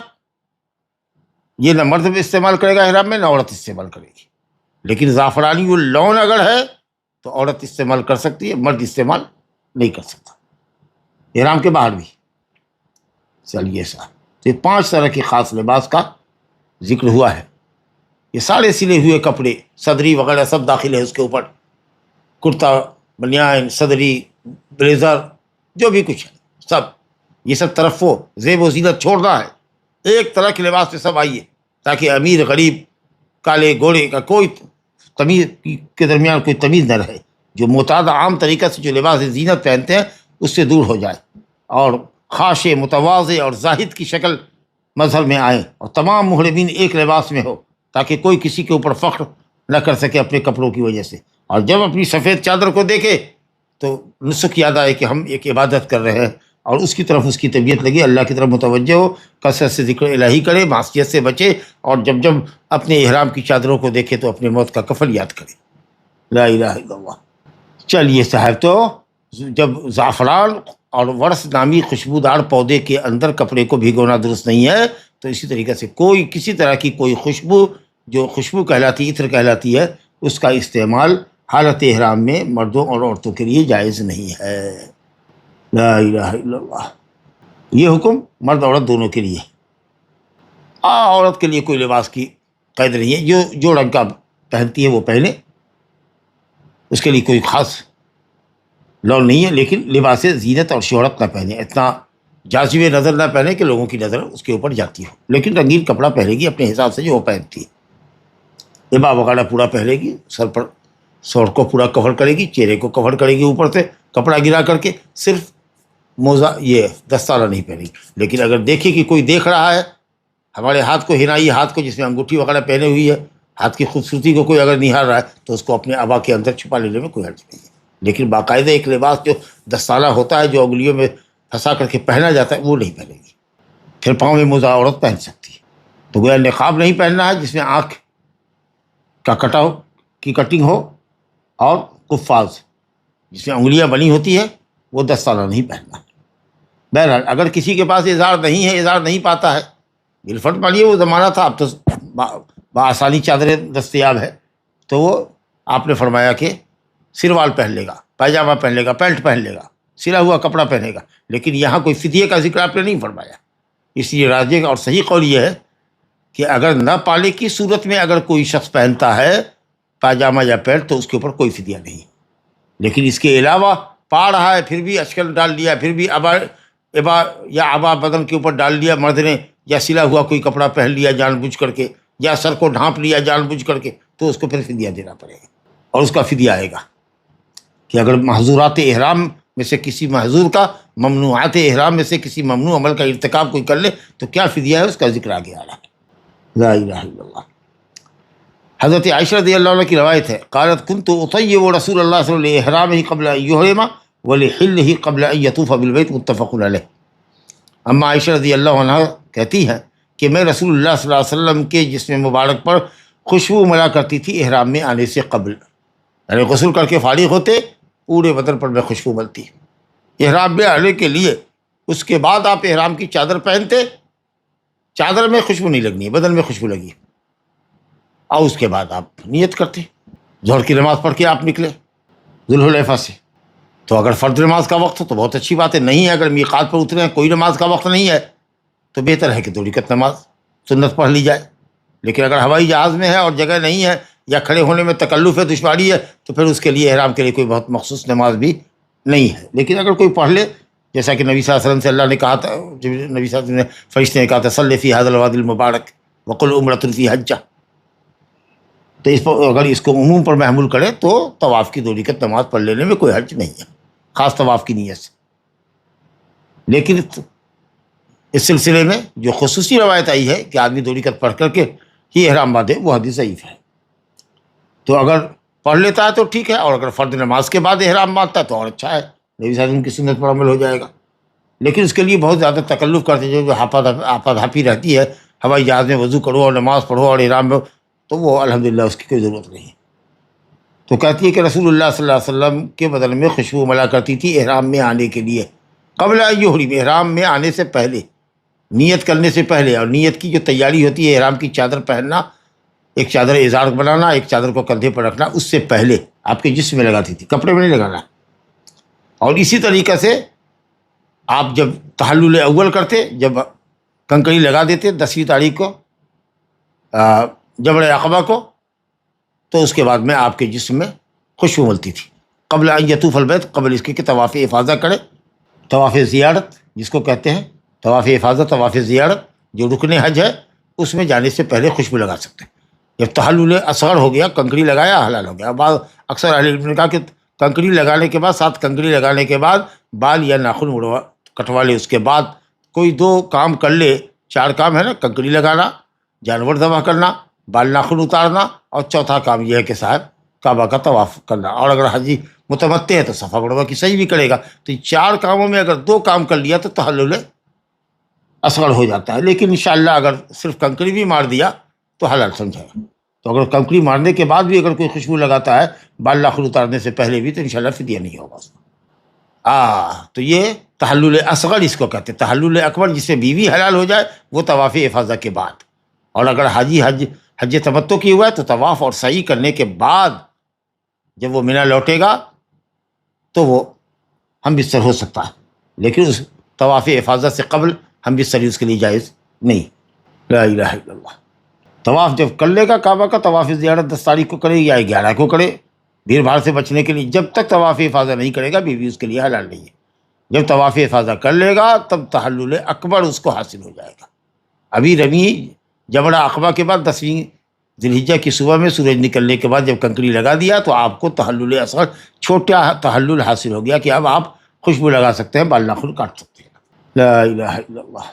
S2: یہ نہ مرد استعمال کرے گا احرام میں، نہ عورت استعمال کرے گی. لیکن زعفرانی اللون اگر ہے تو عورت استعمال کر سکتی ہے، مرد استعمال نہیں کر سکتا، احرام کے باہر بھی. چلیے صاحب، تو یہ 5 طرح کے خاص لباس کا ذکر ہوا ہے. یہ سارے سلے ہوئے کپڑے، صدری وغیرہ سب داخل ہے اس کے اوپر، کرتا، بنیان، صدری، بلیزر، جو بھی کچھ ہے سب. یہ سب ترفع زیب و زینت چھوڑنا ہے، ایک طرح کے لباس پہ سب آئیے، تاکہ امیر غریب کالے گورے کا کوئی تمیز کے درمیان کوئی تمیز نہ رہے، جو معتاد عام طریقہ سے جو لباس زینت پہنتے ہیں اس سے دور ہو جائے، اور خاشع متواضع اور زاہد کی شکل مظہر میں آئیں، اور تمام محرمین ایک لباس میں ہو، تاکہ کوئی کسی کے اوپر فخر نہ کر سکے اپنے کپڑوں کی وجہ سے، اور جب اپنی سفید چادر کو دیکھے تو نسخ یاد آئے کہ ہم ایک عبادت کر رہے ہیں، اور اس کی طرف اس کی طبیعت لگی، اللہ کی طرف متوجہ ہو، کثرت سے ذکر الہی کرے، معصیت سے بچے، اور جب اپنے احرام کی چادروں کو دیکھے تو اپنے موت کا کفن یاد کرے۔ لا الہ الا اللہ۔ چلیے صاحب، تو جب زعفران اور ورس نامی خوشبودار پودے کے اندر کپڑے کو بھگونا درست نہیں ہے، تو اسی طریقے سے کوئی کسی طرح کی کوئی خوشبو جو خوشبو کہلاتی عطر کہلاتی ہے، اس کا استعمال حالت احرام میں مردوں اور عورتوں کے لیے جائز نہیں ہے۔ لا الہ الا اللہ۔ یہ حکم مرد عورت دونوں کے لیے، عورت کے لیے کوئی لباس کی قید نہیں ہے، جو رنگ کا پہنتی ہے وہ پہنے، اس کے لیے کوئی خاص لون نہیں ہے، لیکن لباس زینت اور شہرت نہ پہنے، اتنا جاذب نظر نہ پہنے کہ لوگوں کی نظر اس کے اوپر جاتی ہو، لیکن رنگین کپڑا پہنے گی اپنے حساب سے جو وہ پہنتی ہے، لبا وغیرہ پورا پہنے گی، سر پر سر کو پورا کور کرے گی، چہرے کو کور کرے گی، اوپر سے کپڑا گرا کر کے، صرف موزہ یہ دستارہ نہیں پہنے گی۔ لیکن اگر دیکھے کہ کوئی دیکھ رہا ہے، ہمارے ہاتھ کو ہنائی، ہاتھ کو جس میں انگوٹھی وغیرہ پہنے ہوئی ہے، ہاتھ کی خوبصورتی کو کوئی اگر نہار رہا ہے تو اس کو اپنے عبا کے اندر چھپا لینے میں کوئی حرج نہیں ہے، لیکن باقاعدہ ایک لباس جو دستانہ ہوتا ہے، جو انگلیوں میں پھنسا کر کے پہنا جاتا ہے، وہ نہیں پہنے گی۔ پھر پاؤں میں موزہ عورت پہن سکتی ہے، تو گویا نقاب نہیں پہننا ہے جس میں آنکھ کا کٹاؤ کی کٹنگ ہو، اور قفاز جس میں انگلیاں بنی ہوتی ہے وہ دستانہ نہیں پہننا۔ بہرحال اگر کسی کے پاس اظہار نہیں ہے، اظہار نہیں پاتا ہے، گلفٹ مانیے وہ زمانہ تھا، اب تو بآسانی چادریں دستیاب ہے، تو وہ آپ نے فرمایا کہ سروال پہن لے گا، پائجامہ پہن لے گا، پینٹ پہن لے گا، سلا ہوا کپڑا پہنے گا، لیکن یہاں کوئی فدیے کا ذکر آپ نے نہیں فرمایا۔ اس لیے راجح اور صحیح قول یہ ہے کہ اگر نہ پالے کی صورت میں اگر کوئی شخص پہنتا ہے پائجامہ یا پینٹ تو اس کے اوپر کوئی فدیہ نہیں، لیکن اس کے علاوہ پا رہا ہے پھر بھی اشکل ڈال لیا، پھر بھی عبا بدن کے اوپر ڈال لیا مرد نے، یا سلا ہوا کوئی کپڑا پہن لیا جان بوجھ کر کے، یا سر کو ڈھانپ لیا جان بوجھ کر کے، تو اس کو پھر فدیہ دینا پڑے گا، اور اس کا فدیہ آئے گا کہ اگر محظورات احرام میں سے کسی محظور کا، ممنوعات احرام میں سے کسی ممنوع عمل کا ارتکاب کوئی کر لے تو کیا فدیہ ہے، اس کا ذکر آگے آ رہا ہے۔ لا الہ الا اللہ۔ حضرت عائشہ رضی اللہ عنہ کی روایت ہے، قالت كنت اطیب رسول اللہ صلی اللہ علیہ وسلم لاحرامہ قبل ان یحرم ولحلہ قبل ان یطوف بالبیت، متفق علیہ۔ اما عائشہ رضی اللہ عنہ کہتی ہیں کہ میں رسول اللہ صلی اللہ علیہ وسلم کے جسم مبارک پر خوشبو ملا کرتی تھی احرام میں آنے سے قبل، یعنی غسل کر کے فارغ ہوتے پورے بدن پر میں خوشبو ملتی احرام میں آنے کے لیے، اس کے بعد آپ احرام کی چادر پہنتے، چادر میں خوشبو نہیں لگنی ہے، بدن میں خوشبو لگی، اور اس کے بعد آپ نیت کرتے، ظہر کی نماز پڑھ کے آپ نکلے ذوالحلیفہ سے، تو اگر فرض نماز کا وقت ہو تو بہت اچھی بات ہے، نہیں ہے اگر میقات پر اترے ہیں کوئی نماز کا وقت نہیں ہے تو بہتر ہے کہ 2 رکعت نماز سنت پڑھ لی جائے، لیکن اگر ہوائی جہاز میں ہے اور جگہ نہیں ہے یا کھڑے ہونے میں تکلف ہے، دشواری ہے، تو پھر اس کے لیے احرام کے لیے کوئی بہت مخصوص نماز بھی نہیں ہے، لیکن اگر کوئی پڑھ لے، جیسا کہ نبی صلی اللہ علیہ وسلم سے اللہ نے کہا تھا، جب نبی صلی اللہ علیہ وسلم نے فرشتے نے کہا تھا صلی فی ھذا الوادی المبارک وقل عمرۃ فی حجہ، تو اس پر اگر اس کو عموم پر محمول کرے تو طواف کی 2 رکعت نماز پڑھ لینے میں کوئی حرج نہیں ہے، خاص طواف کی نیت سے۔ لیکن اس سلسلے میں جو خصوصی روایت آئی ہے کہ آدمی 2 رکعت پڑھ کر کے ہی احرام باندھے، وہ حدیث ضعیف ہے، تو اگر پڑھ لیتا ہے تو ٹھیک ہے، اور اگر فرض نماز کے بعد احرام باندھتا ہے تو اور اچھا ہے، نبی صلی اللہ علیہ وسلم کی سنت پر عمل ہو جائے گا، لیکن اس کے لیے بہت زیادہ تکلف کرتے جو آپا دھاپی رہتی ہے، ہوائی جہاز میں وضو کرو اور نماز پڑھو اور احرام میں، تو وہ الحمدللہ اس کی کوئی ضرورت نہیں ہے۔ تو کہتی ہے کہ رسول اللہ صلی اللہ علیہ وسلم کے بدن میں خوشبو ملا کرتی تھی احرام میں آنے کے لیے، قبل ان یحرم، احرام میں آنے سے پہلے، نیت کرنے سے پہلے، اور نیت کی جو تیاری ہوتی ہے احرام کی چادر پہننا، ایک چادر ازار بنانا، ایک چادر کو کندھے پر رکھنا، اس سے پہلے آپ کے جسم میں لگاتی تھی، کپڑے میں نہیں لگانا۔ اور اسی طریقے سے آپ جب تحلل اول کرتے، جب کنکڑی لگا دیتے 10ویں تاریخ کو جبڑ عقبہ کو، تو اس کے بعد میں آپ کے جسم میں خوشبو ملتی تھی، قبل ان یطوف البیت، قبل اس کے کہ طواف افاضہ کرے، طواف زیارت جس کو کہتے ہیں طواف افاضہ، طواف زیارت، جو رکن حج ہے، اس میں جانے سے پہلے خوشبو لگا سکتے ہیں۔ جب تحلل اصغر ہو گیا، کنکری لگایا، حلال ہو گیا۔ بعض اکثر اہل علم نے کہا کہ کنکری لگانے کے بعد، 7 کنکری لگانے کے بعد بال یا ناخن کٹوا لے، اس کے بعد کوئی 2 کام کر لے، 4 کام ہے نا، کنکری لگانا، جانور ذبح کرنا، بال ناخن اتارنا، اور چوتھا کام یہ ہے کہ صاحب کعبہ کا طواف کرنا۔ اور اگر حجی متمتع ہے تو صفا مروا کی سعی بھی کرے گا۔ تو 4 کاموں میں اگر 2 کام کر لیا تو تحلل اصغر ہو جاتا ہے، لیکن انشاءاللہ اگر صرف کنکری بھی مار دیا تو حلال سمجھے گا۔ تو اگر کنکری مارنے کے بعد بھی اگر کوئی خوشبو لگاتا ہے بال ناخن اتارنے سے پہلے بھی، تو انشاءاللہ فدیہ نہیں ہوگا اس کو۔ تو یہ تحلل اصغر اس کو کہتے ہیں۔ تحلل اکبر جس سے بیوی حلال ہو جائے وہ طواف افاضہ کے بعد، اور اگر حاجی حج تمتع کی ہوا ہے تو طواف اور سعی کرنے کے بعد جب وہ منی لوٹے گا تو وہ ہم بستر ہو سکتا ہے، لیکن اس طواف افاضہ سے قبل ہم بستری اس کے لیے جائز نہیں۔ لا الہ الا اللہ۔ طواف جب کر لے گا کعبہ کا، طواف زیارت 10 تاریخ کو کرے یا 11 کو کرے، بھیڑ بھاڑ سے بچنے کے لیے۔ جب تک طواف افاضہ نہیں کرے گا بیوی اس کے لیے حلال نہیں ہے۔ جب طواف افاضہ کر لے گا تب تحلل اکبر اس کو حاصل ہو جائے گا۔ ابھی رمی جمرہ عقبہ کے بعد 10ویں ذی الحجہ کی صبح میں سورج نکلنے کے بعد جب کنکری لگا دیا تو آپ کو تحلل اصغر، چھوٹا تحلل حاصل ہو گیا کہ اب آپ خوشبو لگا سکتے ہیں، بال ناخن کاٹ سکتے ہیں۔ لا الہ الا اللہ۔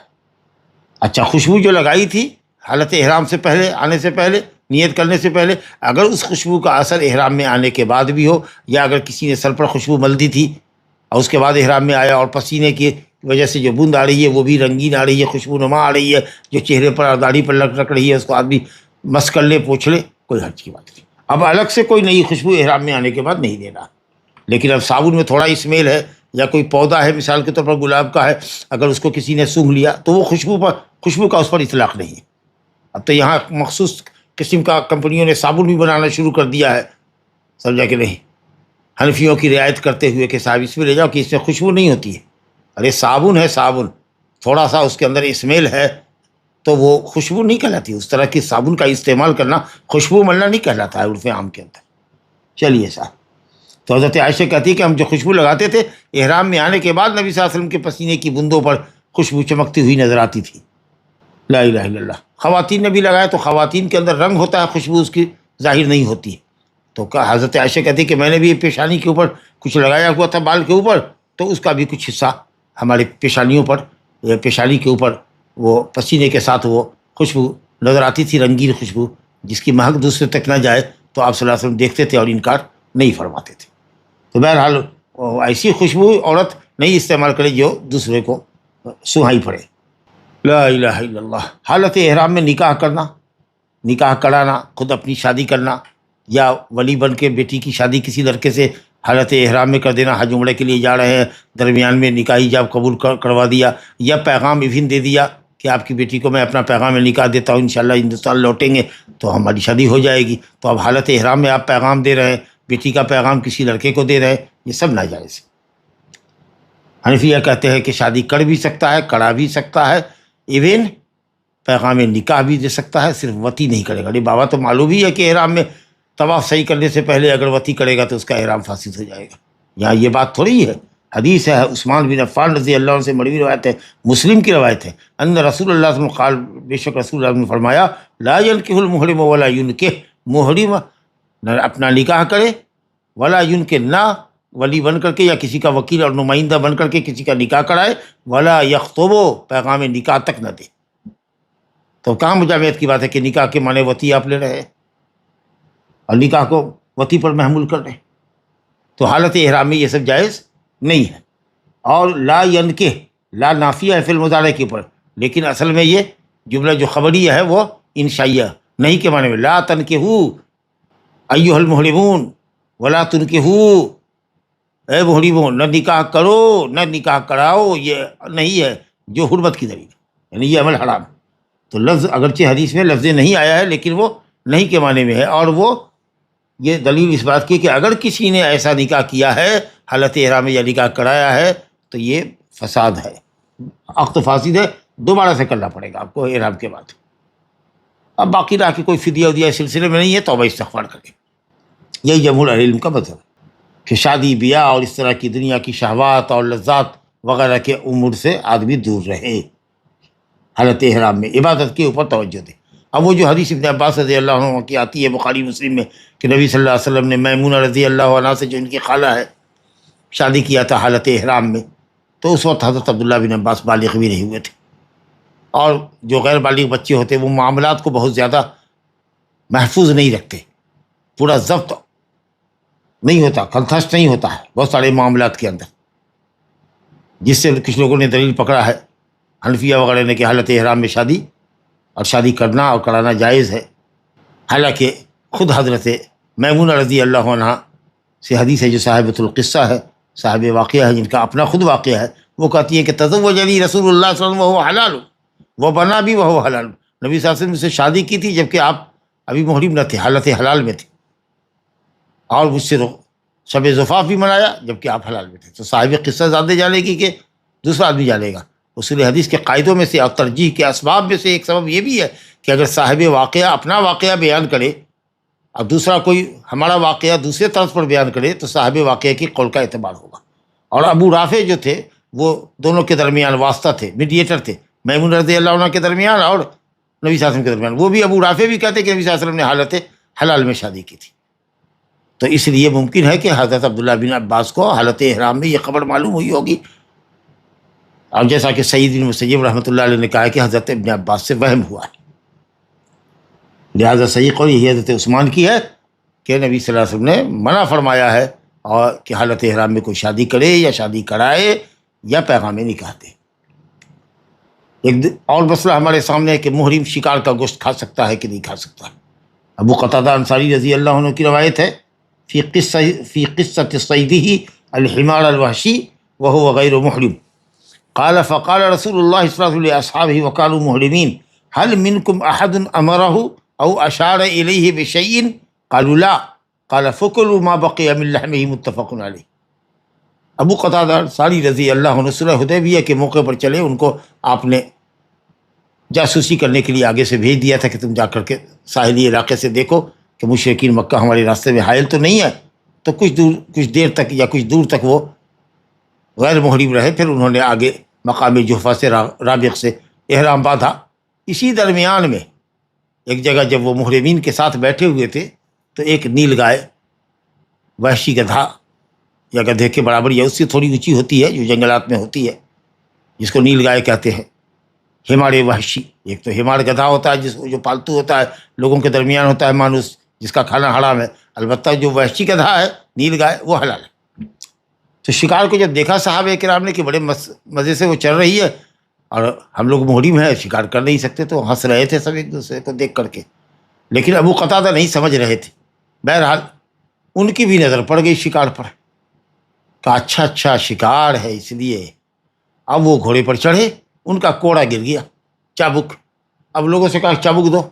S2: اچھا، خوشبو جو لگائی تھی حالت احرام سے پہلے، آنے سے پہلے، نیت کرنے سے پہلے، اگر اس خوشبو کا اثر احرام میں آنے کے بعد بھی ہو، یا اگر کسی نے سر پر خوشبو مل دی تھی اور اس کے بعد احرام میں آیا اور پسینے کی وجہ سے جو بوند آ رہی ہے وہ بھی رنگین آ رہی ہے، خوشبو نما آ رہی ہے، جو چہرے پر اور داڑھی پر لگ رہی ہے، اس کو آدمی مس کر لے، پوچھ لے، کوئی حرج کی بات نہیں۔ اب الگ سے کوئی نئی خوشبو احرام میں آنے کے بعد نہیں دینا۔ لیکن اب صابن میں تھوڑا اسمیل ہے یا کوئی پودا ہے، مثال کے طور پر گلاب کا ہے، اگر اس کو کسی نے سونگھ لیا تو وہ خوشبو کا اس پر اطلاق نہیں ہے۔ اب تو یہاں مخصوص قسم کا کمپنیوں نے صابن بھی بنانا شروع کر دیا ہے، سمجھا کہ نہیں، حنفیوں کی رعایت کرتے ہوئے کہ صاحب اس میں لے جاؤ کہ اس میں خوشبو نہیں ہوتی ہے۔ ارے صابن ہے، صابن تھوڑا سا اس کے اندر اسمیل ہے تو وہ خوشبو نہیں کہلاتی۔ اس طرح کی صابن کا استعمال کرنا خوشبو ملنا نہیں کہلاتا ہے عرف عام کے اندر۔ چلیے صاحب، تو حضرت عائشہ کہتی ہے کہ ہم جو خوشبو لگاتے تھے احرام میں آنے کے بعد نبی صلی اللہ علیہ وسلم کے پسینے کی بوندوں پر خوشبو چمکتی ہوئی نظر آتی تھی۔ لا الہ الا اللہ۔ خواتین نے بھی لگایا تو خواتین کے اندر رنگ ہوتا ہے، خوشبو اس کی ظاہر نہیں ہوتی۔ تو حضرت عائشہ کہتی ہے کہ میں نے بھی پیشانی کے اوپر کچھ لگایا ہوا تھا، بال کے اوپر، تو اس کا بھی کچھ حصہ ہمارے پیشانیوں پر، پیشانی کے اوپر وہ پسینے کے ساتھ وہ خوشبو نظر آتی تھی، رنگین خوشبو جس کی مہک دوسرے تک نہ جائے، تو آپ صلی اللہ علیہ وسلم دیکھتے تھے اور انکار نہیں فرماتے تھے۔ تو بہرحال ایسی خوشبو عورت نہیں استعمال کرے جو دوسرے کو سہائی پڑے۔ لا الہ الا اللہ۔ حالت احرام میں نکاح کرنا، نکاح کرانا، خود اپنی شادی کرنا، یا ولی بن کے بیٹی کی شادی کسی لڑکے سے حالت احرام میں کر دینا، حج عمرے کے لیے جا رہے ہیں، درمیان میں نکاح ایجاب قبول کروا دیا، یا پیغام ایون دے دیا کہ آپ کی بیٹی کو میں اپنا پیغام نکاح دیتا ہوں، انشاءاللہ ہندوستان لوٹیں گے تو ہماری شادی ہو جائے گی۔ تو اب حالت احرام میں آپ پیغام دے رہے ہیں، بیٹی کا پیغام کسی لڑکے کو دے رہے ہیں، یہ سب ناجائز ہے۔ حنفیہ کہتے ہیں کہ شادی کر بھی سکتا ہے، کرا بھی سکتا ہے، ایون پیغام نکاح بھی دے سکتا ہے، صرف وتی نہیں کرے گا۔ بابا تو معلوم ہی ہے کہ احرام میں طواف صحیح کرنے سے پہلے اگر وتی کرے گا تو اس کا احرام فاسد ہو جائے گا۔ یہاں یہ بات تھوڑی ہے، حدیث ہے، عثمان بن عفان رضی اللہ عنہ سے مروی روایت ہے، مسلم کی روایت ہے، ان رسول اللہ صلی اللہ علیہ وسلم قال، بے شک رسول اللہ نے فرمایا، لا ينکح المحرم ولا ينکح، محرم نہ اپنا نکاح کرے، ولا ينکح، نہ ولی بن کر کے یا کسی کا وکیل اور نمائندہ بن کر کے کسی کا نکاح کرائے، ولا یخطب، پیغام نکاح تک نہ دے۔ تو کہاں مجامعت کی بات ہے کہ نکاح کے معنی وتی آپ لے رہے ہیں اور نکاح کو وتی پر محمول کر رہے ہیں؟ تو حالت احرام میں یہ سب جائز نہیں ہے۔ اور لا ینکح، لا نافیہ ہے فی المضارع کے اوپر، لیکن اصل میں یہ جملہ جو خبریہ ہے وہ انشائیہ نہیں کے معنی میں، لا تنکحوا ایھا المحرمون ولا تنکحوا، اے محرمون نہ نکاح کرو نہ نکاح کراؤ، یہ نہیں ہے جو حرمت کی دلیل ہے، یعنی یہ عمل حرام ہے۔ تو لفظ اگرچہ حدیث میں لفظ نہیں آیا ہے لیکن وہ نہیں کے معنی میں ہے، اور وہ یہ دلیل اس بات کی کہ اگر کسی نے ایسا نکاح کیا ہے حالت احرام میں یا نکاح کرایا ہے تو یہ فساد ہے، عقد فاسد ہے، دوبارہ سے کرنا پڑے گا آپ کو احرام کے بعد۔ اب باقی رہا کہ کوئی فدیہ ودیہ اس سلسلے میں نہیں ہے، توبہ استغفار کرے۔ یہی جمہور اہل علم کا مذہب ہے کہ شادی بیاہ اور اس طرح کی دنیا کی شہوات اور لذات وغیرہ کے امور سے آدمی دور رہے، حالت احرام میں عبادت کے اوپر توجہ دے۔ اب وہ جو حدیث ابن عباس رضی اللہ عنہ کی آتی ہے بخاری مسلم میں کہ نبی صلی اللہ علیہ وسلم نے میمونہ رضی اللہ عنہ سے، جو ان کی خالہ ہے، شادی کیا تھا حالت احرام میں، تو اس وقت حضرت عبداللہ بن عباس بالغ بھی نہیں ہوئے تھے، اور جو غیر بالغ بچے ہوتے وہ معاملات کو بہت زیادہ محفوظ نہیں رکھتے، پورا ضبط نہیں ہوتا، کنٹھسٹ نہیں ہوتا ہے بہت سارے معاملات کے اندر، جس سے کچھ لوگوں نے دلیل پکڑا ہے حنفیہ وغیرہ نے کہ حالت احرام میں شادی اور شادی کرنا اور کرانا جائز ہے۔ حالانکہ خود حضرت میمونہ رضی اللہ عنہ سے حدیث ہے، جو صاحبۃ القصہ ہے، صاحب واقعہ ہے، جن کا اپنا خود واقعہ ہے، وہ کہتی ہے کہ تزوجنی رسول اللہ صلی اللہ علیہ وسلم وہو حلال وہ بنا بھی وہو حلال، نبی صلی اللہ علیہ وسلم سے شادی کی تھی جبکہ آپ ابھی محرم نہ تھے، حالت حلال میں تھے، اور مجھ سے شب زفاف بھی منایا جبکہ آپ حلال میں تھے۔ تو صاحب قصہ زیادہ جانے گی کہ دوسرا آدمی جانے گا؟ اصول حدیث کے قاعدوں میں سے اور ترجیح کے اسباب میں سے ایک سبب یہ بھی ہے کہ اگر صاحب واقعہ اپنا واقعہ بیان کرے اور دوسرا کوئی ہمارا واقعہ دوسرے طرز پر بیان کرے تو صاحب واقعہ کی قول کا اعتبار ہوگا۔ اور ابو رافع جو تھے وہ دونوں کے درمیان واسطہ تھے، میڈیٹر تھے، میمون رضی اللہ عنہ کے درمیان اور نبی صلی اللہ علیہ وسلم کے درمیان۔ وہ بھی ابو رافع بھی کہتے کہ نبی صلی اللہ علیہ وسلم نے حالت حلال میں شادی کی تھی، تو اس لیے ممکن ہے کہ حضرت عبداللہ بن عباس کو حالت احرام میں یہ خبر معلوم ہوئی ہوگی، اور جیسا کہ سعید بن مسیب رحمۃ اللہ علیہ نے کہا ہے کہ حضرت ابن عباس سے وہم ہوا ہے، لہٰذا صحیح قول یہی حضرت عثمان کی ہے کہ نبی صلی اللہ علیہ وسلم نے منع فرمایا ہے اور کہ حالت احرام میں کوئی شادی کرے یا شادی کرائے یا پیغام نکاح دے۔ ایک اور مسئلہ ہمارے سامنے ہے کہ محرم شکار کا گوشت کھا سکتا ہے کہ نہیں کھا سکتا۔ ابو قتادہ انصاری رضی اللہ عنہ کی روایت ہے، فی قصۃ صیدہ الحمار الوحشی وہو غیر محرم قال فقال رسول اللہ صلی اللہ علیہ وسلم لاصحابہ وكانوا محرمین هل منکم احد امرہ او اشار الیہ بشیء قالوا لا قال فکلوا ما بقی من لحمہ متفق علیہ۔ ابو قتادہ انصاری رضی اللہ عنہ صلح حدیبیہ کے موقع پر چلے، ان کو آپ نے جاسوسی کرنے کے لیے آگے سے بھیج دیا تھا کہ تم جا کر کے ساحلی علاقے سے دیکھو کہ مشرکین مکہ ہمارے راستے میں حائل تو نہیں ہے، تو کچھ دیر تک یا کچھ دور تک وہ غیر محرم رہے، پھر انہوں نے آگے مقام جحفہ سے رابغ سے احرام باندھا۔ اسی درمیان میں ایک جگہ جب وہ محرمین کے ساتھ بیٹھے ہوئے تھے تو ایک نیل گائے، وحشی گدھا یا گدھے کے برابر یا اس سے تھوڑی اونچی ہوتی ہے، جو جنگلات میں ہوتی ہے، جس کو نیل گائے کہتے ہیں، ہمار وحشی۔ ایک تو ہمار گدھا ہوتا ہے جو پالتو ہوتا ہے، لوگوں کے درمیان ہوتا ہے مانوس، جس کا کھانا حرام ہے، البتہ جو وحشی گدھا ہے نیل گائے وہ حلال ہے۔ تو شکار کو جب دیکھا صحابہ کرام نے کہ بڑے مزے سے وہ چل رہی ہے اور ہم لوگ محرم ہیں، شکار کر نہیں سکتے، تو ہنس رہے تھے سب ایک دوسرے کو دیکھ کر کے، لیکن ابو قتادہ نہیں سمجھ رہے تھے۔ بہرحال ان کی بھی نظر پڑ گئی شکار پر، کہا اچھا شکار ہے اس لیے۔ اب وہ گھوڑے پر چڑھے، ان کا کوڑا گر گیا، چابک۔ اب لوگوں سے کہا چابک دو،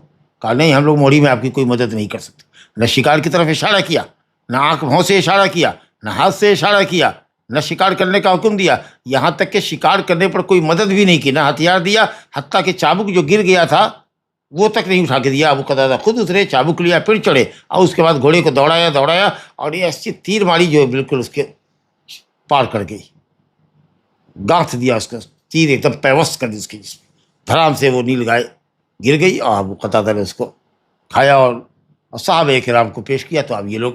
S2: کہا نہیں ہم لوگ محرم میں آپ کی کوئی مدد نہیں کر سکتے۔ نہ شکار کی طرف اشارہ کیا، نہ آنکھ بھوں سے اشارہ کیا، نہ ہاتھ سے اشارہ کیا، نہ شکار کرنے کا حکم دیا، یہاں تک کہ شکار کرنے پر کوئی مدد بھی نہیں کی، نہ ہتھیار دیا، حتیٰ کہ چابک جو گر گیا تھا وہ تک نہیں اٹھا کے دیا۔ ابو قتادہ خود اترے، چابک لیا، پھر چڑھے، اور اس کے بعد گھوڑے کو دوڑایا اور یہ ایسی تیر ماری جو بالکل اس کے پار کر گئی، گانتھ دیا اس کا تیر، ایک دم پیوست کر دی اس کی، جس میں دھرام سے وہ نیل گائے گر گئی، اور ابو قتادہ نے اس کو کھایا اور صحابہ کرام کو پیش کیا۔ تو اب یہ لوگ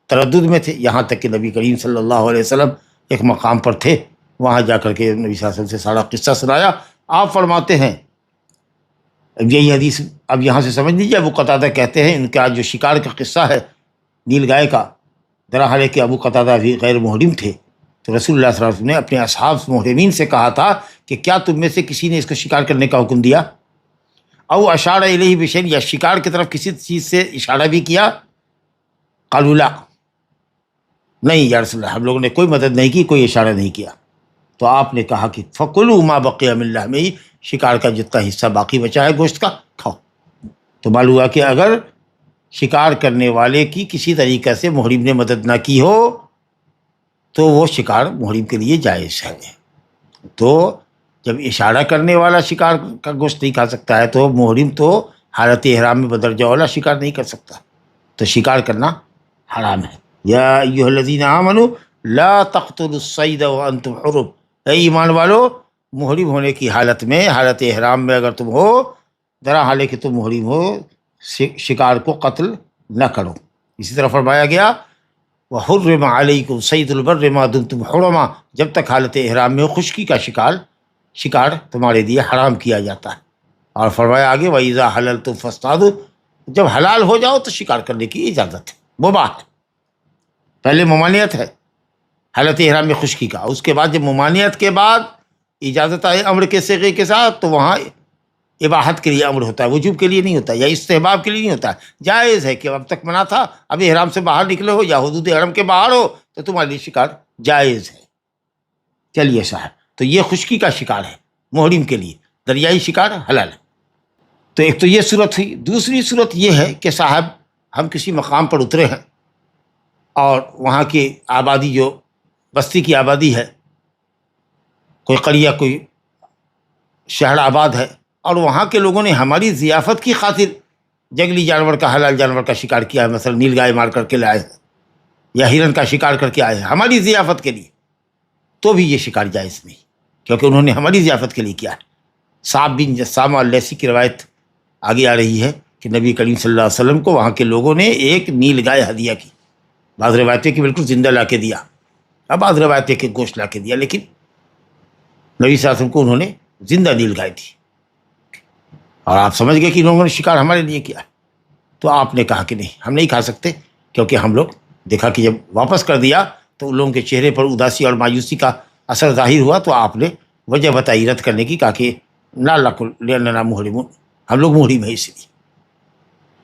S2: تردد میں تھے، یہاں تک کہ نبی کریم صلی اللہ علیہ وسلم ایک مقام پر تھے، وہاں جا کر کے نبی صلی اللہ علیہ وسلم سے سارا قصہ سنایا۔ آپ فرماتے ہیں، یہی حدیث اب یہاں سے سمجھ لیجیے، ابو قتادہ کہتے ہیں ان کا جو شکار کا قصہ ہے نیل گائے کا، دراحال ہے کہ ابو قتادہ بھی غیر محرم تھے، تو رسول اللہ صلی اللہ علیہ وسلم نے اپنے اصحاب محرمین سے کہا تھا کہ کیا تم میں سے کسی نے اس کو شکار کرنے کا حکم دیا؟ او اشار الیہ بشیء، یا شکار کی طرف کسی چیز سے اشارہ بھی کیا؟ قالوا لا، نہیں یا رسول اللہ، ہم لوگوں نے کوئی مدد نہیں کی، کوئی اشارہ نہیں کیا۔ تو آپ نے کہا کہ فکلوا ما بقی من لحمہ، شکار کا جتنا حصہ باقی بچا ہے گوشت کا کھاؤ۔ تو معلوم ہوا کہ اگر شکار کرنے والے کی کسی طریقے سے محرم نے مدد نہ کی ہو تو وہ شکار محرم کے لیے جائز ہے۔ تو جب اشارہ کرنے والا شکار کا گوشت نہیں کھا سکتا ہے تو محرم تو حالت احرام میں بدرجہ اولا شکار نہیں کر سکتا، تو شکار کرنا حرام ہے۔ یا ایھا الذین آمنوا لا تقتلوا الصید وانتم حرم اے ایمان والو محرم ہونے کی حالت میں، حالت احرام میں اگر تم ہو، درا حال ہے کہ تم محرم ہو، شکار کو قتل نہ کرو۔ اسی طرح فرمایا گیا وَحُرِّمَ عَلَيْكُمْ صَيْدُ الْبَرِّ مَا دُمْتُمْ حُرُمًا، جب تک حالت احرام میں ہو خشکی کا شکار تمہارے لیے حرام کیا جاتا ہے۔ اور فرمایا آگے وَإِذَا حَلَلْتُمْ فَاصْطَادُوا، جب حلال ہو جاؤ تو شکار کرنے کی اجازت ہے، مباح ہے۔ پہلے ممانعت ہے حالت احرام میں خشکی کا، اس کے بعد جب ممانعت کے بعد اجازت آئے امر کے صیغے کے ساتھ تو وہاں اباحت کے لیے امر ہوتا ہے، وجوب کے لیے نہیں ہوتا، یا استحباب کے لیے نہیں ہوتا ہے۔ جائز ہے کہ اب تک منع تھا، اب احرام سے باہر نکلے ہو یا حدود حرم کے باہر ہو تو تمہارے لیے شکار جائز ہے۔ چلیے صاحب، تو یہ خشکی کا شکار ہے محرم کے لیے، دریائی شکار حلال ہے۔ تو ایک تو یہ صورت ہوئی۔ دوسری صورت یہ ہے کہ صاحب ہم کسی مقام پر اترے ہیں اور وہاں کی آبادی، جو بستی کی آبادی ہے، کوئی قریہ کوئی شہر آباد ہے، اور وہاں کے لوگوں نے ہماری ضیافت کی خاطر جنگلی جانور کا، حلال جانور کا شکار کیا ہے، مثلا نیل گائے مار کر کے لائے ہیں یا ہرن کا شکار کر کے آئے ہیں ہماری ضیافت کے لیے، تو بھی یہ شکار جائز نہیں، کیونکہ انہوں نے ہماری ضیافت کے لیے کیا ہے۔ صعب بن جسامہ اللیثی کی روایت آگے آ رہی ہے کہ نبی کریم صلی اللہ علیہ وسلم کو وہاں کے لوگوں نے ایک نیل گائے ہدیہ کی، بعض روایتیں کہ بالکل زندہ لا کے دیا، اب بعض روایتیں کہ گوشت لا کے دیا، لیکن نبی صلی اللہ علیہ وسلم کو انہوں نے زندہ نیل گائے دی، اور آپ سمجھ گئے کہ ان لوگوں نے شکار ہمارے لیے کیا ہے۔ تو آپ نے کہا کہ نہیں، ہم نہیں کھا سکتے، کیونکہ ہم لوگ دیکھا کہ جب واپس کر دیا تو ان لوگوں کے چہرے پر اداسی اور مایوسی کا اثر ظاہر ہوا، تو آپ نے وجہ بتائی رد کرنے کی، کہا کہ لا لکل لأننا محرمون، ہم لوگ محرم ہیں اس لیے۔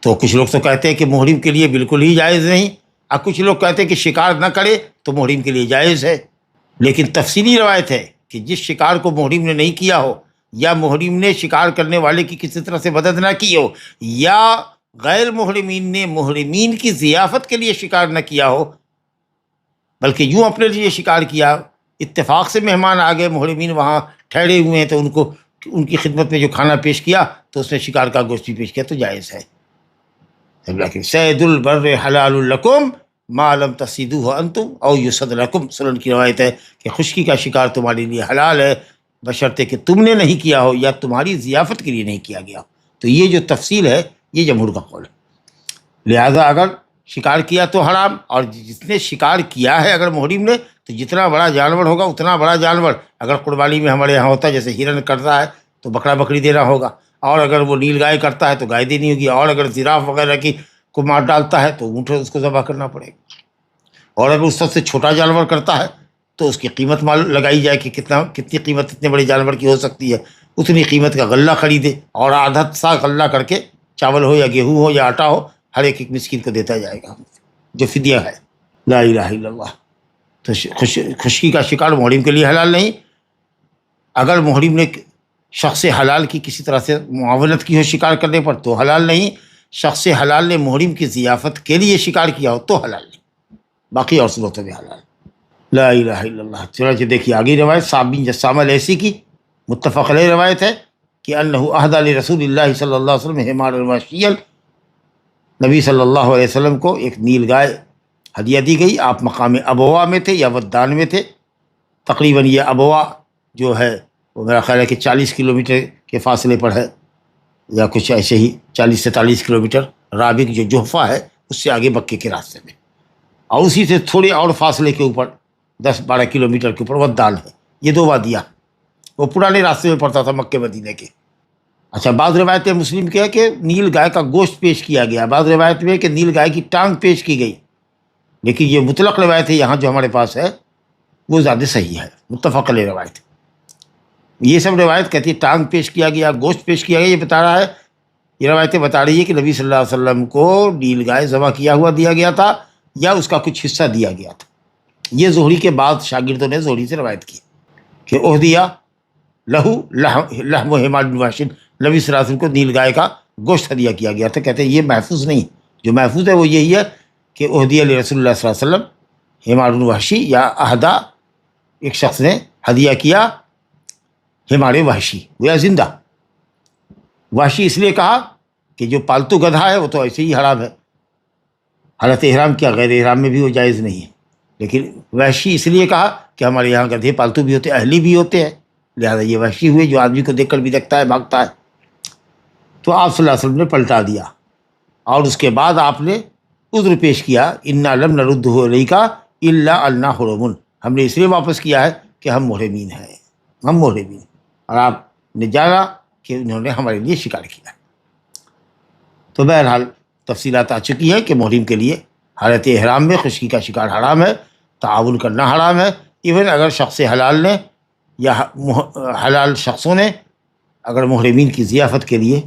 S2: تو کچھ لوگ تو کہتے ہیں کہ محرم کے لیے بالکل ہی جائز نہیں، اور کچھ لوگ کہتے ہیں کہ شکار نہ کرے تو محرم کے لیے جائز ہے، لیکن تفصیلی روایت ہے کہ جس شکار کو محرم نے نہیں کیا ہو، یا محرم نے شکار کرنے والے کی کسی طرح سے مدد نہ کی ہو، یا غیر محرمین نے محرمین کی ضیافت کے لیے شکار نہ کیا ہو، بلکہ یوں اپنے لیے شکار کیا، اتفاق سے مہمان آ گئے، محرمین وہاں ٹھہرے ہوئے ہیں تو ان کو ان کی خدمت میں جو کھانا پیش کیا تو اس نے شکار کا گوشت بھی پیش کیا، تو جائز ہے۔ لیکن صید البر حلال لکم ما لم تصیدوہ انتم او یصد لکم، سنن کی روایت ہے کہ خشکی کا شکار تمہارے لیے حلال ہے بشرطے کہ تم نے نہیں کیا ہو یا تمہاری ضیافت کے لیے نہیں کیا گیا ہو۔ تو یہ جو تفصیل ہے یہ جمہور کا قول ہے۔ لہذا اگر شکار کیا تو حرام، اور جس نے شکار کیا ہے اگر محرم نے، تو جتنا بڑا جانور ہوگا اتنا بڑا جانور، اگر قربانی میں ہمارے یہاں ہوتا ہے جیسے ہرن کرتا ہے تو بکرا بکری دینا ہوگا، اور اگر وہ نیل گائے کرتا ہے تو گائے دینی ہوگی، اور اگر زراف وغیرہ کی کو مار ڈالتا ہے تو اونٹ اس کو ذبح کرنا پڑے گا، اور اگر اس سب سے چھوٹا جانور کرتا ہے تو اس کی قیمت مال لگائی جائے کہ کتنی قیمت اتنے بڑے جانور کی ہو سکتی ہے، اتنی قیمت کا غلہ خریدے، اور آدھا سا غلہ کر کے چاول ہو یا گیہوں ہو یا آٹا ہو ہر ایک مسکین کو دیتا جائے گا، جو فدیہ ہے۔ لا الہ الا اللہ۔ تو خشکی کا شکار محرم کے لیے حلال نہیں، اگر محرم نے شخص حلال کی کسی طرح سے معاونت کی ہو شکار کرنے پر تو حلال نہیں، شخص حلال نے محرم کی ضیافت کے لیے شکار کیا ہو تو حلال نہیں، باقی اور صورتوں میں حلال۔ لا الہ الا اللہ۔ چنانچہ دیکھیے آگے روایت صعب بن جسامہ اللیثی کی متفق علیہ روایت ہے کہ انہ اہدی لرسول اللہ صلی اللہ علیہ وسلم حمارا وحشیا، نبی صلی اللہ علیہ وسلم کو ایک نیل گائے ہدیہ دی گئی، آپ مقام ابوا میں تھے یا ودان میں تھے، تقریباً یہ ابوا جو ہے وہ میرا خیال ہے کہ 40 کلومیٹر کے فاصلے پر ہے، یا کچھ ایسے ہی 40 سے 43 کلومیٹر، رابغ جو جحفہ ہے اس سے آگے مکے کے راستے میں، اور اسی سے تھوڑے اور فاصلے کے اوپر 10-12 کلومیٹر کے اوپر ودان ہے۔ یہ دو وادیاں وہ پرانے راستے میں پڑتا تھا مکے مدینے کے۔ اچھا، بعض روایتیں مسلم کے ہے کہ نیل گائے کا گوشت پیش کیا گیا، بعض روایت میں ہے کہ نیل گائے کی ٹانگ پیش کی گئی، لیکن یہ مطلق روایت ہے یہاں جو ہمارے پاس ہے وہ زیادہ صحیح ہے، متفق علیہ روایت۔ یہ سب روایت کہتی ہے ٹانگ پیش کیا گیا، گوشت پیش کیا گیا، یہ بتا رہا ہے، یہ روایتیں بتا رہی ہے کہ نبی صلی اللہ علیہ وسلم کو نیل گائے ذبح کیا ہوا دیا گیا تھا یا اس کا کچھ حصہ دیا گیا تھا۔ یہ زہری کے بعد شاگردوں نے زہری سے روایت کی کہ اہدیہ لہو لحم حمار بن وحش، نبی صلی اللہ علیہ وسلم کو نیل گائے کا گوشت ہدیہ کیا گیا تھا۔ کہتے ہیں یہ محفوظ نہیں، جو محفوظ ہے وہ یہی ہے کہ اہدیہ لرسول اللہ صلی اللہ علیہ وسلم حمار بن وحشی، یا اہدا ایک شخص نے ہدیہ کیا حمار وحشی، وہ زندہ۔ وحشی اس لیے کہا کہ جو پالتو گدھا ہے وہ تو ایسے ہی حرام ہے، حالت احرام کیا غیر احرام میں بھی وہ جائز نہیں ہے، لیکن وحشی اس لیے کہا کہ ہمارے یہاں گدھے پالتو بھی ہوتے ہیں، اہلی بھی ہوتے ہیں، لہٰذا یہ وحشی ہوئے جو آدمی کو دیکھ کر بھی دیکھتا ہے، بھاگتا ہے۔ تو آپ صلی اللہ علیہ وسلم نے پلٹا دیا، اور اس کے بعد آپ نے عذر پیش کیا، انا لم نردہ الیک الا انا حرم، ہم نے اس لیے واپس کیا ہے کہ ہم محرمین ہیں، ہم محرمین، اور آپ نے جانا کہ انہوں نے ہمارے لیے شکار کیا۔ تو بہرحال تفصیلات آ چکی ہے کہ محرم کے لیے حالت احرام میں خشکی کا شکار حرام ہے، تعاون کرنا حرام ہے، ایون اگر شخص حلال نے یا حلال شخصوں نے اگر محرمین کی ضیافت کے لیے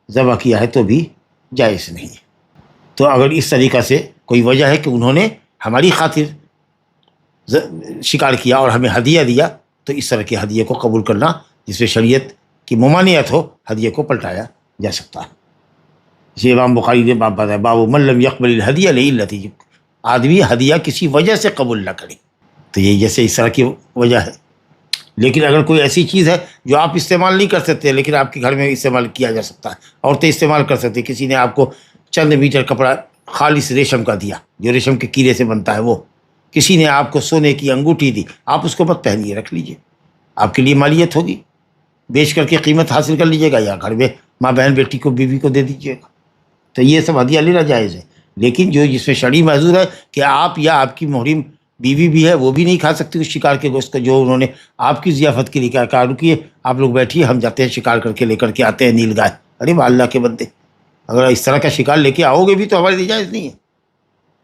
S2: ذبح کیا ہے تو بھی جائز نہیں ہے۔ تو اگر اس طریقہ سے کوئی وجہ ہے کہ انہوں نے ہماری خاطر شکار کیا اور ہمیں ہدیہ دیا، تو اس طرح کے ہدیے کو قبول کرنا جس میں شریعت کی ممانعت ہو، ہدیے کو پلٹایا جا سکتا ہے۔ جی امام بخاری نے باب بتایا، باب من لم يقبل الہدیہ لعلۃ، آدمی ہدیہ کسی وجہ سے قبول نہ کرے، تو یہ جیسے اس طرح کی وجہ ہے۔ لیکن اگر کوئی ایسی چیز ہے جو آپ استعمال نہیں کر سکتے لیکن آپ کے گھر میں استعمال کیا جا سکتا ہے، عورتیں استعمال کر سکتی، کسی نے آپ کو چند میٹر کپڑا خالص ریشم کا دیا جو ریشم کے کیڑے سے بنتا ہے، وہ کسی نے آپ کو سونے کی انگوٹھی دی، آپ اس کو مت پہنیے، رکھ لیجئے، آپ کے لیے مالیت ہوگی، بیچ کر کے قیمت حاصل کر لیجیے گا، یا گھر میں ماں بہن بیٹی کو بیوی کو دے دیجیے گا، تو یہ سب ہدیہ لینا جائز ہے۔ لیکن جو جس میں شرعی محظور ہے کہ آپ یا آپ کی محرم بیوی بھی ہے وہ بھی نہیں کھا سکتی اس شکار کے گوشت کو جو انہوں نے آپ کی ضیافت کے لیے کہا، رکیے آپ لوگ بیٹھیے، ہم جاتے ہیں شکار کر کے لے کر کے آتے ہیں نیل گائے۔ ارے اللہ کے بندے، اگر اس طرح کا شکار لے کے آؤ گے بھی تو ہمارے لیے جائز نہیں ہے۔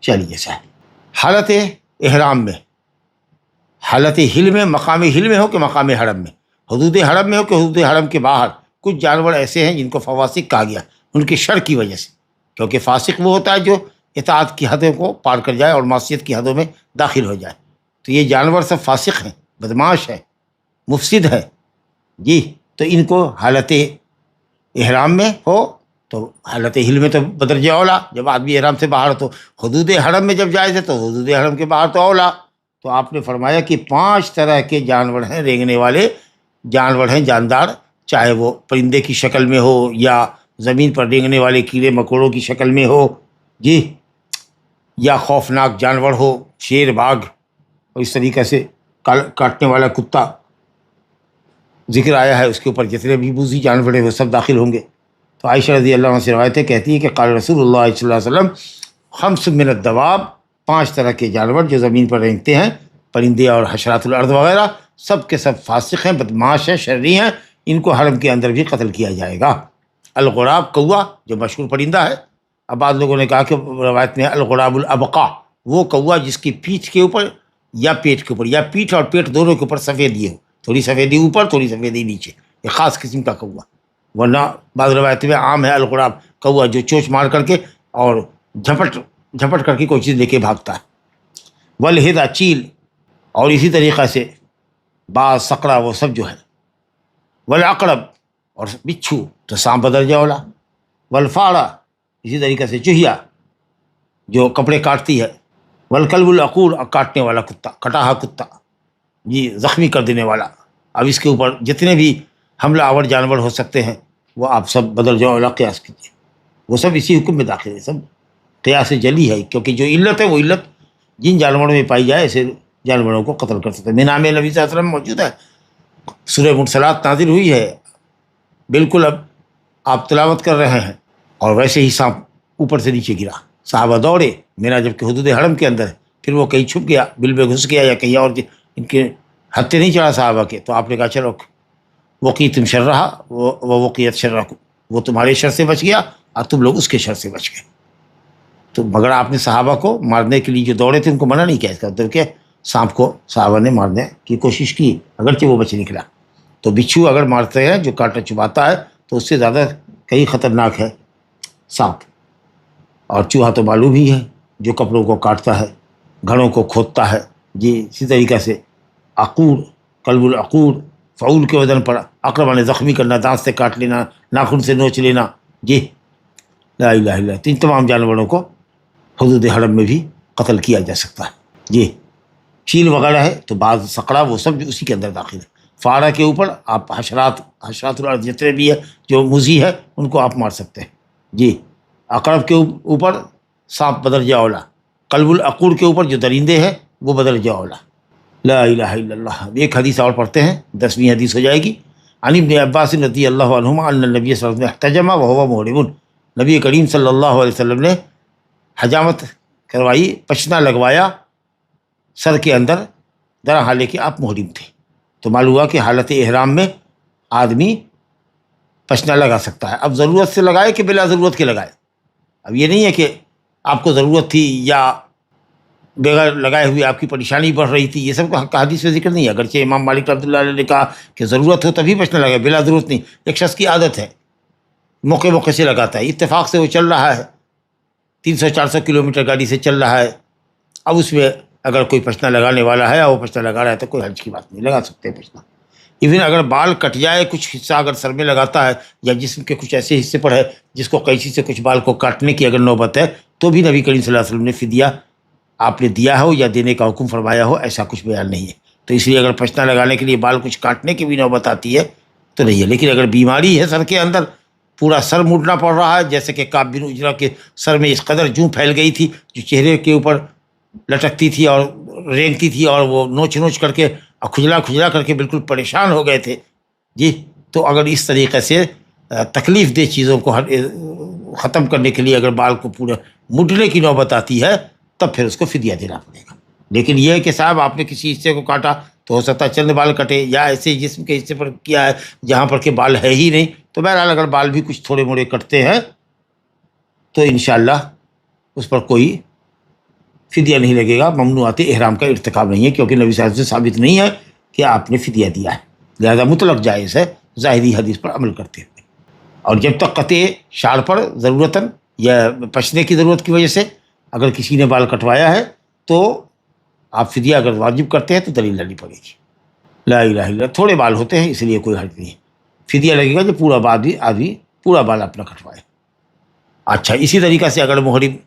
S2: چلیے صاحب، حالت احرام میں، حالت حل میں، مقام حل میں ہو کہ مقام حرم میں، حدود حرم میں ہو کہ حدود حرم کے باہر، کچھ جانور ایسے ہیں جن کو فواسق کہا گیا ان کے شر کی وجہ سے، کیونکہ فاسق وہ ہوتا ہے جو اطاعت کی حدوں کو پار کر جائے اور معصیت کی حدوں میں داخل ہو جائے، تو یہ جانور سب فاسق ہیں، بدماش ہے، مفسد ہے جی۔ تو ان کو حالت احرام میں ہو تو حالت حل میں تو بدرجہ اولا، جب آدمی احرام سے باہر، تو حدود حرم میں جب جائز ہے تو حدود حرم کے باہر تو اولا۔ تو آپ نے فرمایا کہ 5 طرح کے جانور ہیں، رینگنے والے جانور ہیں، جاندار، چاہے وہ پرندے کی شکل میں ہو یا زمین پر رینگنے والے کیڑے مکوڑوں کی شکل میں ہو جی، یا خوفناک جانور ہو، شیر، باغ، اور اس طریقے سے کاٹنے والا کتا ذکر آیا ہے، اس کے اوپر جتنے بھی بوزی جانور ہیں وہ سب داخل ہوں گے۔ تو عائشہ رضی اللہ عنہ سے روایتیں کہتی ہے کہ قال رسول اللہ صلی اللہ علیہ وسلم 5 من الدواب، 5 طرح کے جانور جو زمین پر رینگتے ہیں، پرندے اور حشرات الارض وغیرہ، سب کے سب فاسق ہیں، بدماش ہیں، شرری ہیں، ان کو حرم کے اندر بھی قتل کیا جائے گا۔ الغراب، کوہ جو مشہور پرندہ ہے، اب بعض لوگوں نے کہا کہ روایت میں الغراب الابقا، وہ کوہ جس کی پیٹھ کے اوپر یا پیٹ کے اوپر، یا پیٹھ اور پیٹ دونوں کے اوپر سفیدی ہو، تھوڑی سفیدی اوپر تھوڑی سفیدی نیچے، ایک خاص قسم کا کوہ، ورنہ بعض روایت میں عام ہے الغراب، کوہ جو چوچ مار کر کے اور جھپٹ کر کے کوئی چیز لے کے بھاگتا ہے۔ والہدا، چیل، اور اسی طریقہ سے باز، سکڑا، وہ سب جو ہے۔ والعقرب، اور بچھو تو سانپ بدرجہ اولا۔ والفارہ، اسی طریقے سے چوہیا جو کپڑے کاٹتی ہے۔ والکلب العقور، کاٹنے والا کتا، کٹاہا کتا جی، زخمی کر دینے والا۔ اب اس کے اوپر جتنے بھی حملہ آور جانور ہو سکتے ہیں وہ آپ سب بدرجہ اولا قیاس کیجیے، وہ سب اسی حکم میں داخل ہے، سب قیاس جلی ہے، کیونکہ جو علت ہے وہ علت جن جانوروں میں پائی جائے ایسے جانوروں کو قتل کر سکتے ہیں۔ نام نبی صلی اللہ علیہ وسلم موجود ہے، سورہ مرسلات نازل ہوئی ہے، بالکل اب آپ تلاوت کر رہے ہیں اور ویسے ہی سانپ اوپر سے نیچے گرا، صحابہ دوڑے، میرا جب کہ حدود حرم کے اندر ہے، پھر وہ کہیں چھپ گیا، بل میں گھس گیا یا کہیں اور، ان کے ہتھے نہیں چڑھا صحابہ کے، تو آپ نے کہا چلو وقیتم شرہا ووقیت شرکم، وہ تمہارے شر سے بچ گیا اور تم لوگ اس کے شر سے بچ گئے۔ تو مگر آپ نے صحابہ کو مارنے کے لیے جو دوڑے تھے ان کو منع نہیں کیا، اس کا مطلب کہ سانپ کو صحابہ نے مارنے کی کوشش کی اگرچہ وہ بچ نکلا۔ تو بچھو اگر مارتے ہیں جو کاٹا چباتا ہے تو اس سے زیادہ کئی خطرناک ہے سانپ، اور چوہا تو معلوم ہی ہے جو کپڑوں کو کاٹتا ہے، گھڑوں کو کھودتا ہے جی۔ اسی طریقے سے عقور، کلب العقور، فعول کے وزن پر، اقرب نے زخمی کرنا، دانت سے کاٹ لینا، ناخن سے نوچ لینا جی، لا الہ الا اللہ۔ ان تمام جانوروں کو حدود حرم میں بھی قتل کیا جا سکتا ہے جی۔ چیل وغیرہ ہے تو بعض سکڑا وہ سب اسی کے اندر داخل ہے۔ فارہ کے اوپر آپ حشرات الارض جتنے بھی ہے جو موذی ہے ان کو آپ مار سکتے ہیں جی۔ عقرب کے اوپر سانپ بدرجہ اولا۔ قلب العقور کے اوپر جو درندے ہیں وہ بدل جاؤ لا الہ الا اللہ. ایک حدیث اور پڑھتے ہیں، 10ویں حدیث ہو جائے گی. عن ابن عباس رضی اللہ عنہما ان النبی صلی اللہ علیہ وسلم احتجم وهو محرم. نبی کریم صلی اللہ علیہ وسلم نے حجامت کروائی، پچنا لگوایا سر کے اندر، در حالے کہ آپ محرم تھے. تو معلوم ہوا کہ حالت احرام میں آدمی پچنا لگا سکتا ہے. اب ضرورت سے لگائے کہ بلا ضرورت کے لگائے. اب یہ نہیں ہے کہ آپ کو ضرورت تھی یا بغیر لگائے ہوئے آپ کی پریشانی بڑھ رہی تھی، یہ سب کا حدیث میں ذکر نہیں ہے. اگرچہ امام مالک رحمۃ اللہ علیہ نے کہا کہ ضرورت ہو تبھی پچنا لگائے، بلا ضرورت نہیں. ایک شخص کی عادت ہے، موقع موقع سے لگاتا ہے، اتفاق سے وہ چل رہا ہے، 300-400 کلومیٹر گاڑی سے چل رہا ہے. اب اس میں اگر کوئی پچنا لگانے والا ہے اور وہ پچنا لگا رہا ہے تو کوئی حرج کی بات نہیں، لگا سکتے ہیں پچنا. ایون اگر بال کٹ جائے، کچھ حصہ اگر سر میں لگاتا ہے یا جسم کے کچھ ایسے حصے پر ہے جس کو قینچی سے کچھ بال کو کاٹنے کی اگر نوبت ہے، تو بھی نبی کریم صلی اللہ علیہ وسلم نے فدیہ آپ نے دیا ہو یا دینے کا حکم فرمایا ہو، ایسا کچھ بیان نہیں ہے. تو اس لیے اگر پچنا لگانے کے لیے بال کچھ کاٹنے کی بھی نوبت آتی ہے تو نہیں ہے. لیکن اگر بیماری ہے سر کے اندر، پورا سر مڑنا پڑ رہا ہے، جیسے کہ کعب بن عجرہ کے سر میں اس قدر جوں پھیل گئی تھی جو چہرے کے اوپر لٹکتی تھی اور رینگتی تھی، اور وہ نوچ نوچ کر کے اور کھجلا کھجلا کر کے بالکل پریشان ہو گئے تھے جی. تو اگر اس طریقے سے تکلیف دہ چیزوں کو ختم کرنے کے لیے اگر بال کو پورا مڈنے کی نوبت آتی ہے تب پھر اس کو فدیہ دینا پڑے گا. لیکن یہ ہے کہ صاحب آپ نے کسی حصے کو کاٹا تو ہو سکتا ہے چند بال کٹے، یا ایسے جسم کے حصے پر کیا ہے جہاں پر کہ بال ہے ہی نہیں، تو بہرحال اگر بال بھی کچھ تھوڑے موڑے کٹتے ہیں تو انشاءاللہ اس پر کوئی فدیہ نہیں لگے گا. ممنوعات احرام کا ارتکاب نہیں ہے، کیونکہ نبی صلی اللہ علیہ وسلم سے ثابت نہیں ہے کہ آپ نے فدیہ دیا ہے، لہذا مطلق جائز ہے ظاہری حدیث پر عمل کرتے ہوئے. اور جب تک قطع شاڑ پر ضرورتاً یا پچنے کی ضرورت کی وجہ سے اگر کسی نے بال کٹوایا ہے تو آپ فدیہ اگر واجب کرتے ہیں تو دلیل لانی پڑے گی. لا الہ الا اللہ. تھوڑے بال ہوتے ہیں اس لیے کوئی حرج نہیں ہے، فدیہ لگے گا جو پورا آدمی پورا بال اپنا کٹوائے. اچھا، اسی طریقہ سے اگر محرم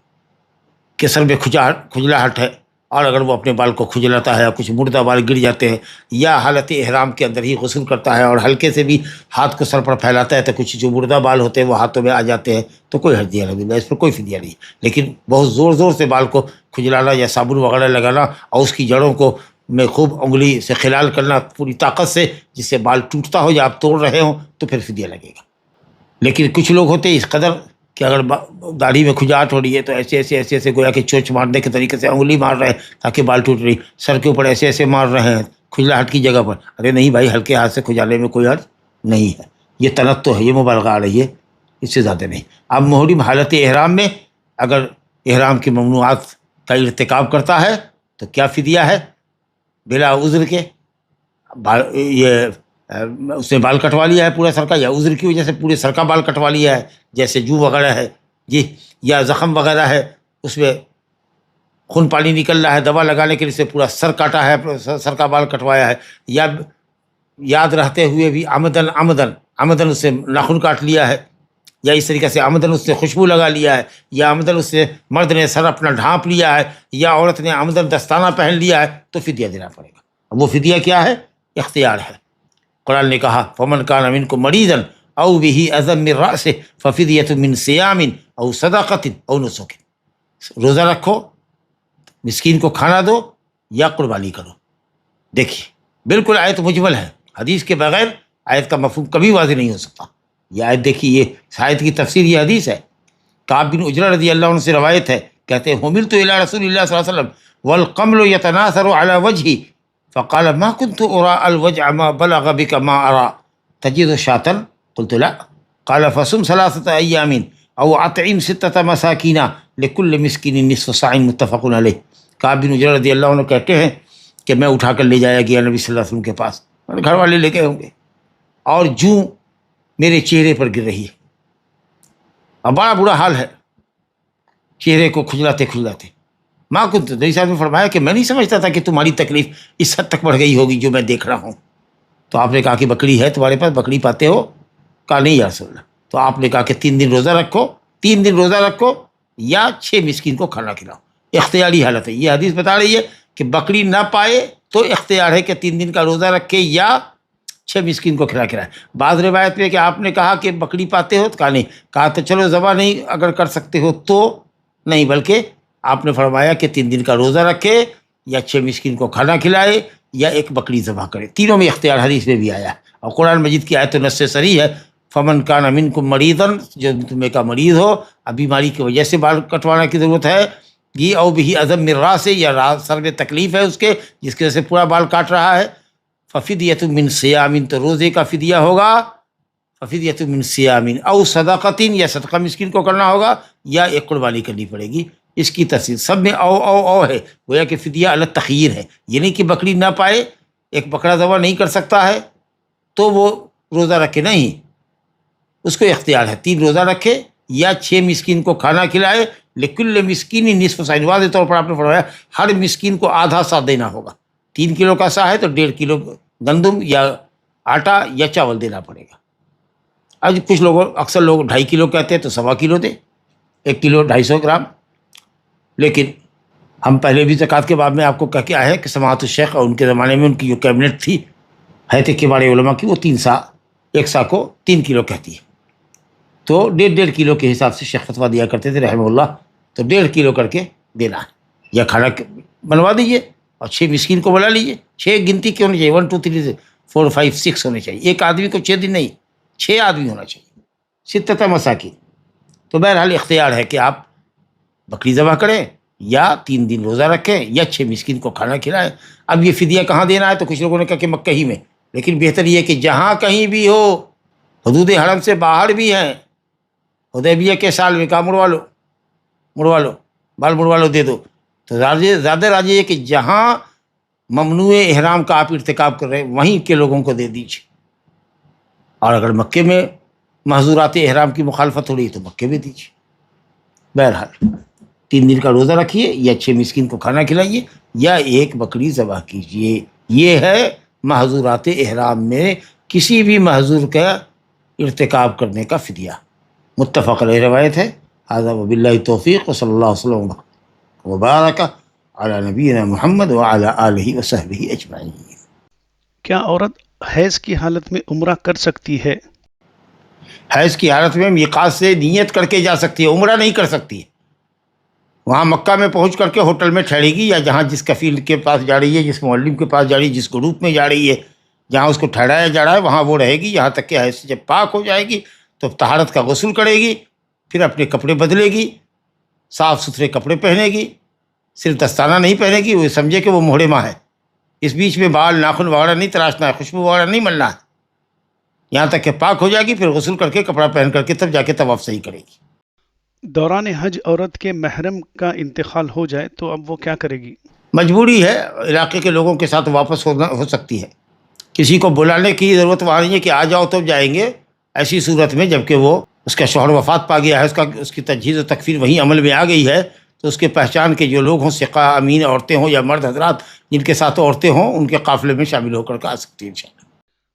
S2: کے سر میں کھجلاہٹ ہے اور اگر وہ اپنے بال کو کھجلاتا ہے، کچھ مردہ بال گر جاتے ہیں، یا حالت احرام کے اندر ہی غسل کرتا ہے اور ہلکے سے بھی ہاتھ کو سر پر پھیلاتا ہے تو کچھ جو مردہ بال ہوتے ہیں وہ ہاتھوں میں آ جاتے ہیں، تو کوئی حرج نہیں الحمد للہ، اس پر کوئی فدیہ نہیں. لیکن بہت زور زور سے بال کو کھجلانا یا صابن وغیرہ لگانا اور اس کی جڑوں کو میں خوب انگلی سے خلال کرنا پوری طاقت سے، جس سے بال ٹوٹتا ہو یا آپ توڑ رہے ہوں، تو پھر فدیہ لگے گا. لیکن کچھ لوگ ہوتے ہیں اس قدر کہ اگر داڑھی میں کھجاہٹ ہو رہی ہے تو ایسے گویا کہ چوچ مارنے کے طریقے سے انگلی مار رہے ہیں تاکہ بال ٹوٹ رہی، سر کے اوپر ایسے مار رہے ہیں کھجلاہٹ کی جگہ پر. ارے نہیں بھائی، ہلکے ہاتھ سے کھجانے میں کوئی حرج نہیں ہے، یہ تنطع ہے، یہ مبالغہ آ رہی ہے، اس سے زیادہ نہیں. اب محرم حالت احرام میں اگر احرام کی ممنوعات کا ارتکاب کرتا ہے تو کیا فدیہ ہے؟ بلا عذر کے یہ اس نے بال کٹوا لیا ہے پورا سر کا، یا عذر کی وجہ سے پورے سر کا بال کٹوا لیا ہے، جیسے جو وغیرہ ہے جی، یا زخم وغیرہ ہے اس میں خون پانی نکل رہا ہے، دوا لگانے کے لیے سے پورا سر کاٹا ہے، سر کا بال کٹوایا ہے، یا یاد رہتے ہوئے بھی آمدن اس سے ناخن کاٹ لیا ہے، یا اس طریقے سے آمدن اس سے خوشبو لگا لیا ہے، یا آمدن اس سے مرد نے سر اپنا ڈھانپ لیا ہے، یا عورت نے آمدن دستانہ پہن لیا ہے، تو فدیہ دینا پڑے گا. وہ فدیہ کیا ہے؟ اختیار ہے. قرآن نے کہا فمن کان منکم مریضا او به اذى من رأسه ففدیۃ من صیام او صدقۃ او نسک. روزہ رکھو، مسکین کو کھانا دو یا قربانی کرو. دیکھیے بالکل آیت مجمل ہے، حدیث کے بغیر آیت کا مفہوم کبھی واضح نہیں ہو سکتا. یہ آیت دیکھیے، یہ آیت کی تفسیر یہ حدیث ہے. کعب بن عجرہ رضی اللہ عنہ سے روایت ہے، کہتے ہیں حملت الی رسول اللہ صلی اللہ علیہ وسلم والقمل يتناثر على وجهي فقال ما كنت أرى الوجع ما بلغ بك ما أرى تجد شاة؟ قلت لا. قال فصم 3 أيام أو أطعم 6 مساكين لكل مسكين نصف صاع متفق علیہ. کعب بن عجرہ رضی اللہ عنہ کہتے ہیں کہ میں اٹھا کر لے جایا گیا نبی صلی اللہ علیہ وسلم کے پاس، گھر والے لے گئے ہوں گے، اور جوں میرے چہرے پر گر رہی ہے اور بڑا برا حال ہے، چہرے کو کھجلاتے کھجلاتے. ماں کو نبی صاحب نے فرمایا کہ میں نہیں سمجھتا تھا کہ تمہاری تکلیف اس حد تک بڑھ گئی ہوگی جو میں دیکھ رہا ہوں. تو آپ نے کہا کہ بکری ہے تمہارے پاس، بکری پاتے ہو؟ کہا نہیں یا رسول اللہ. تو آپ نے کہا کہ 3 دن روزہ رکھو، 3 دن روزہ رکھو یا 6 مسکین کو کھانا کھلاؤ. اختیاری حالت ہے. یہ حدیث بتا رہی ہے کہ بکری نہ پائے تو اختیار ہے کہ 3 دن کا روزہ رکھے یا 6 مسکین کو کھلا کھلائے. بعض روایت میں کہ آپ نے کہا کہ بکری پاتے ہو، تو کہا نہیں. کہا تو چلو ذبح نہیں اگر کر سکتے ہو تو نہیں، بلکہ آپ نے فرمایا کہ 3 دن کا روزہ رکھے یا 6 مسکین کو کھانا کھلائے یا ایک بکری ذبح کرے. تینوں میں اختیار حدیث میں بھی آیا ہے. اور قرآن مجید کی آیت نص صریح ہے، فمن کان منکم مریضا، جو تمہیں کا مریض ہو، اب بیماری کی وجہ سے بال کٹوانا کی ضرورت ہے، یہ او بھی عظم من راس، یا سر میں تکلیف ہے اس کے جس کی وجہ سے پورا بال کاٹ رہا ہے، ففدیۃ من صیام، تو روزے کا فدیہ ہوگا، ففدیۃ من صیام او صدقۃ، یا صدقہ مسکین کو کرنا ہوگا، یا ایک قربانی کرنی پڑے گی. اس کی تفصیل سب میں او ہے، گویا کہ فدیہ علی التخییر ہے، یہ نہیں کہ بکری نہ پائے، ایک بکرا ذبح نہیں کر سکتا ہے تو وہ روزہ رکھے، نہیں، اس کو اختیار ہے 3 روزہ رکھے یا 6 مسکین کو کھانا کھلائے. لکل مسکین نصف سا، واضح طور پر آپ نے فرمایا ہر مسکین کو آدھا سا دینا ہوگا. 3 کلو کا سا ہے تو 1.5 کلو گندم یا آٹا یا چاول دینا پڑے گا. آج کچھ لوگوں، اکثر لوگ 2.5 کلو کہتے ہیں تو 1.25 کلو دیں، 1 کلو 250 گرام. لیکن ہم پہلے بھی زکوٰۃ کے باب میں آپ کو کہہ کے آئے ہیں کہ سماحت الشیخ اور ان کے زمانے میں ان کی جو کیبنٹ تھی حیات کبار علماء کی، وہ 3 سا، 1 سا کو 3 کلو کہتی ہے. تو 1.5 کلو کے حساب سے شیخ فتویٰ دیا کرتے تھے رحمہ اللہ. تو 1.5 کلو کر کے دینا ہے، یا کھانا بنوا دیجیے اور 6 مسکین کو بلا لیجیے. 6 گنتی کیوں نہیں چاہیے؟ 1 2 3 4 5 6 ہونے چاہیے. ایک آدمی کو 6 دن نہیں، 6 آدمی ہونا چاہیے، 6 مساکین. تو بہرحال اختیار ہے کہ آپ بکری ذبح کریں یا 3 دن روزہ رکھیں یا 6 مسکین کو کھانا کھلائیں. اب یہ فدیہ کہاں دینا ہے؟ تو کچھ لوگوں نے کہا کہ مکہ ہی میں، لیکن بہتر یہ کہ جہاں کہیں بھی ہو، حدود حرم سے باہر بھی ہیں، حدیبیہ کے سال میں کہا مڑوا لو بال مڑوا لو، دے دو. تو زیادہ راجی ہے کہ جہاں ممنوع احرام کا آپ ارتکاب کر رہے ہیں وہیں کے لوگوں کو دے دیجیے. اور اگر مکے میں محظورات احرام کی مخالفت ہو رہی ہے تو مکے میں دیجیے. بہرحال 3 دن کا روزہ رکھیے یا 6 مسکین کو کھانا کھلائیے یا ایک بکری ذبح کیجیے. یہ ہے محظورات احرام میں کسی بھی محظور کا ارتکاب کرنے کا فدیہ. متفق علیہ روایت ہے. ھذا وباللہ توفیق، وصلی اللہ وسلم وبارک علی نبینا محمد وعلی آلہ وصحبہ اجمعین.
S3: کیا عورت حیض کی حالت میں عمرہ کر سکتی ہے؟
S2: حیض کی حالت میں میقات سے نیت کر کے جا سکتی ہے، عمرہ نہیں کر سکتی ہے. وہاں مکہ میں پہنچ کر کے ہوٹل میں ٹھہرے گی، یا جہاں جس کفیل کے پاس جا رہی ہے، جس معلم کے پاس جا رہی ہے، جس گروپ میں جا رہی ہے، جہاں اس کو ٹھہرایا جا رہا ہے وہاں وہ رہے گی، یہاں تک کہ حیض سے جب پاک ہو جائے گی تو طہارت کا غسل کرے گی، پھر اپنے کپڑے بدلے گی، صاف ستھرے کپڑے پہنے گی، صرف دستانہ نہیں پہنے گی، وہ سمجھے کہ وہ محرمہ ہے. اس بیچ میں بال ناخن وغیرہ نہیں تراشنا ہے، خوشبو وغیرہ نہیں ملنا ہے، یہاں تک کہ پاک ہو جائے گی، پھر غسل کر کے کپڑا پہن کر کے تب جا کے طواف صحیح کرے گی.
S3: دوران حج عورت کے محرم کا انتقال ہو جائے تو اب وہ کیا کرے گی؟
S2: مجبوری ہے، علاقے کے لوگوں کے ساتھ واپس ہو سکتی ہے. کسی کو بلانے کی ضرورت وہاں نہیں ہے کہ آ جاؤ تو جائیں گے. ایسی صورت میں جب کہ وہ اس کا شوہر وفات پا گیا ہے، اس کی تجہیز و تکفیر وہیں عمل میں آ گئی ہے، تو اس کے پہچان کے جو لوگ ہوں، ثقہ امین عورتیں ہوں یا مرد حضرات جن کے ساتھ عورتیں ہوں، ان کے قافلے میں شامل ہو کر آ سکتی ہیں انشاءاللہ.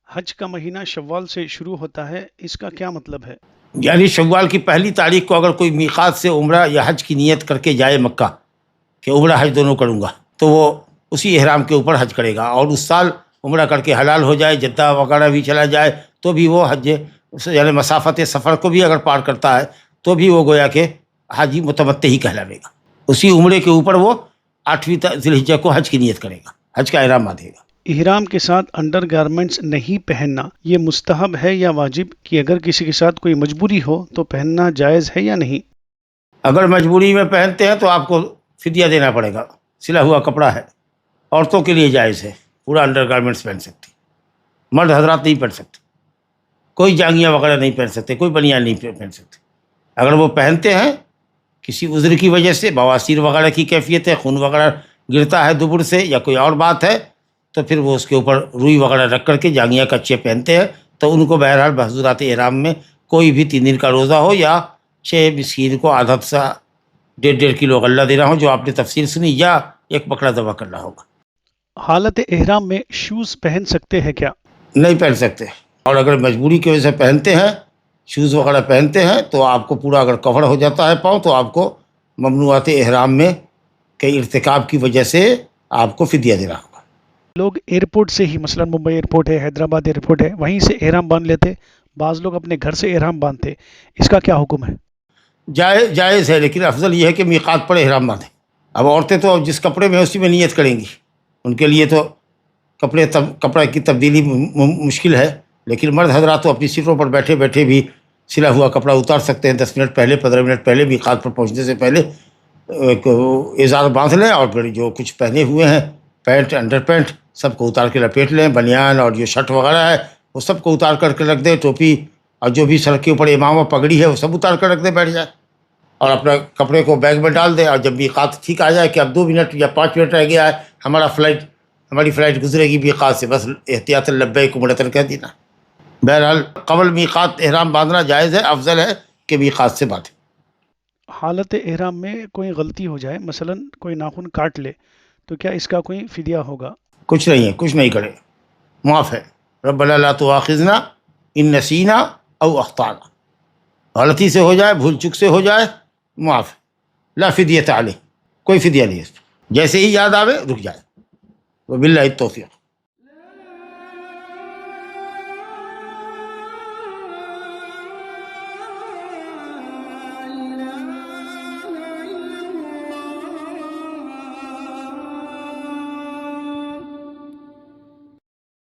S3: حج کا مہینہ شوال سے شروع ہوتا ہے، اس کا کیا مطلب ہے؟
S2: یعنی شوال کی پہلی تاریخ کو اگر کوئی میقات سے عمرہ یا حج کی نیت کر کے جائے مکہ کہ عمرہ حج دونوں کروں گا، تو وہ اسی احرام کے اوپر حج کرے گا. اور اس سال عمرہ کر کے حلال ہو جائے، جدہ وغیرہ بھی چلا جائے تو بھی وہ حج، یعنی مسافت سفر کو بھی اگر پار کرتا ہے تو بھی وہ گویا کہ حاجی متمتع ہی کہلاوے گا. اسی عمرے کے اوپر وہ 8ویں ذی الحجہ کو حج کی نیت کرے گا، حج کا احرام باندھے گا.
S3: احرام کے ساتھ انڈر گارمنٹس نہیں پہننا یہ مستحب ہے یا واجب؟ کہ اگر کسی کے ساتھ کوئی مجبوری ہو تو پہننا جائز ہے یا نہیں؟
S2: اگر مجبوری میں پہنتے ہیں تو آپ کو فدیہ دینا پڑے گا. سلا ہوا کپڑا ہے، عورتوں کے لیے جائز ہے، پورا انڈر گارمنٹس پہن سکتی، مرد حضرات نہیں پہن سکتے، کوئی جانگیاں وغیرہ نہیں پہن سکتے، کوئی بنیان نہیں پہن سکتے. اگر وہ پہنتے ہیں کسی عذر کی وجہ سے، بواسیر وغیرہ کی کیفیت ہے، خون وغیرہ گرتا ہے دبر سے یا کوئی اور بات ہے، تو پھر وہ اس کے اوپر روئی وغیرہ رکھ کر کے جانگیاں کچے پہنتے ہیں، تو ان کو بہرحال محظورات احرام میں کوئی بھی 3 دن کا روزہ ہو یا 6 مسکین کو آدھا سا 1.5 کلو غلہ دینا ہو جو آپ نے تفصیل سنی، یا ایک بکرا ذبح کرنا ہوگا.
S3: حالت احرام میں شوز پہن سکتے ہیں کیا؟
S2: نہیں پہن سکتے، اور اگر مجبوری کی وجہ سے پہنتے ہیں، شوز وغیرہ پہنتے ہیں، تو آپ کو پورا اگر کور ہو جاتا ہے پاؤں تو آپ کو ممنوعات احرام میں کے ارتکاب کی وجہ سے آپ کو فدیہ دینا ہوگا.
S3: لوگ ایئرپورٹ سے ہی، مثلا ممبئی ایئرپورٹ ہے، حیدرآباد ایئرپورٹ ہے، وہیں سے احرام باندھ لیتے، بعض لوگ اپنے گھر سے احرام باندھتے، اس کا کیا حکم ہے؟
S2: جائز ہے، لیکن افضل یہ ہے کہ میقات پر احرام باندھیں. اب عورتیں تو جس کپڑے میں اسی میں نیت کریں گی، ان کے لیے تو کپڑے کی تبدیلی مشکل ہے، لیکن مرد حضرات تو اپنی سیٹوں پر بیٹھے بیٹھے بھی سلا ہوا کپڑا اتار سکتے ہیں، 10 منٹ پہلے 15 منٹ پہلے میقات پر پہنچنے سے پہلے ایک ازار باندھ لیں، اور پھر جو کچھ پہنے ہوئے ہیں پینٹ انڈر پینٹ سب کو اتار کے لپیٹ لیں، بنیان اور جو شرٹ وغیرہ ہے وہ سب کو اتار کر کے رکھ دیں، ٹوپی اور جو بھی سر کے اوپر امامہ پگڑی ہے وہ سب اتار کر رکھ دیں، بیٹھ جائے اور اپنا کپڑے کو بیگ میں ڈال دیں، اور جب میقات ٹھیک آ جائے کہ اب 2 منٹ یا 5 منٹ رہ گیا ہے ہماری فلائٹ گزرے گی میقات سے، بس احتیاط لبیک عمرۃ کہہ دینا۔ بہرحال قبل میقات احرام باندھنا جائز ہے، افضل ہے کہ میقات سے باندھے۔
S3: حالت احرام میں کوئی غلطی ہو جائے، مثلا کوئی ناخن کاٹ لے، تو کیا اس کا کوئی فدیہ ہوگا؟
S2: کچھ نہیں ہے، کچھ نہیں کرے، معاف ہے۔ ربنا لا تؤاخذنا ان نسینا او اخطانا، غلطی سے ہو جائے، بھول چک سے ہو جائے، معاف ہے، لا فدیۃ علیہ، کوئی فدیہ نہیں ہے، جیسے ہی یاد آوے رک جائے۔ وباللہ التوفیق۔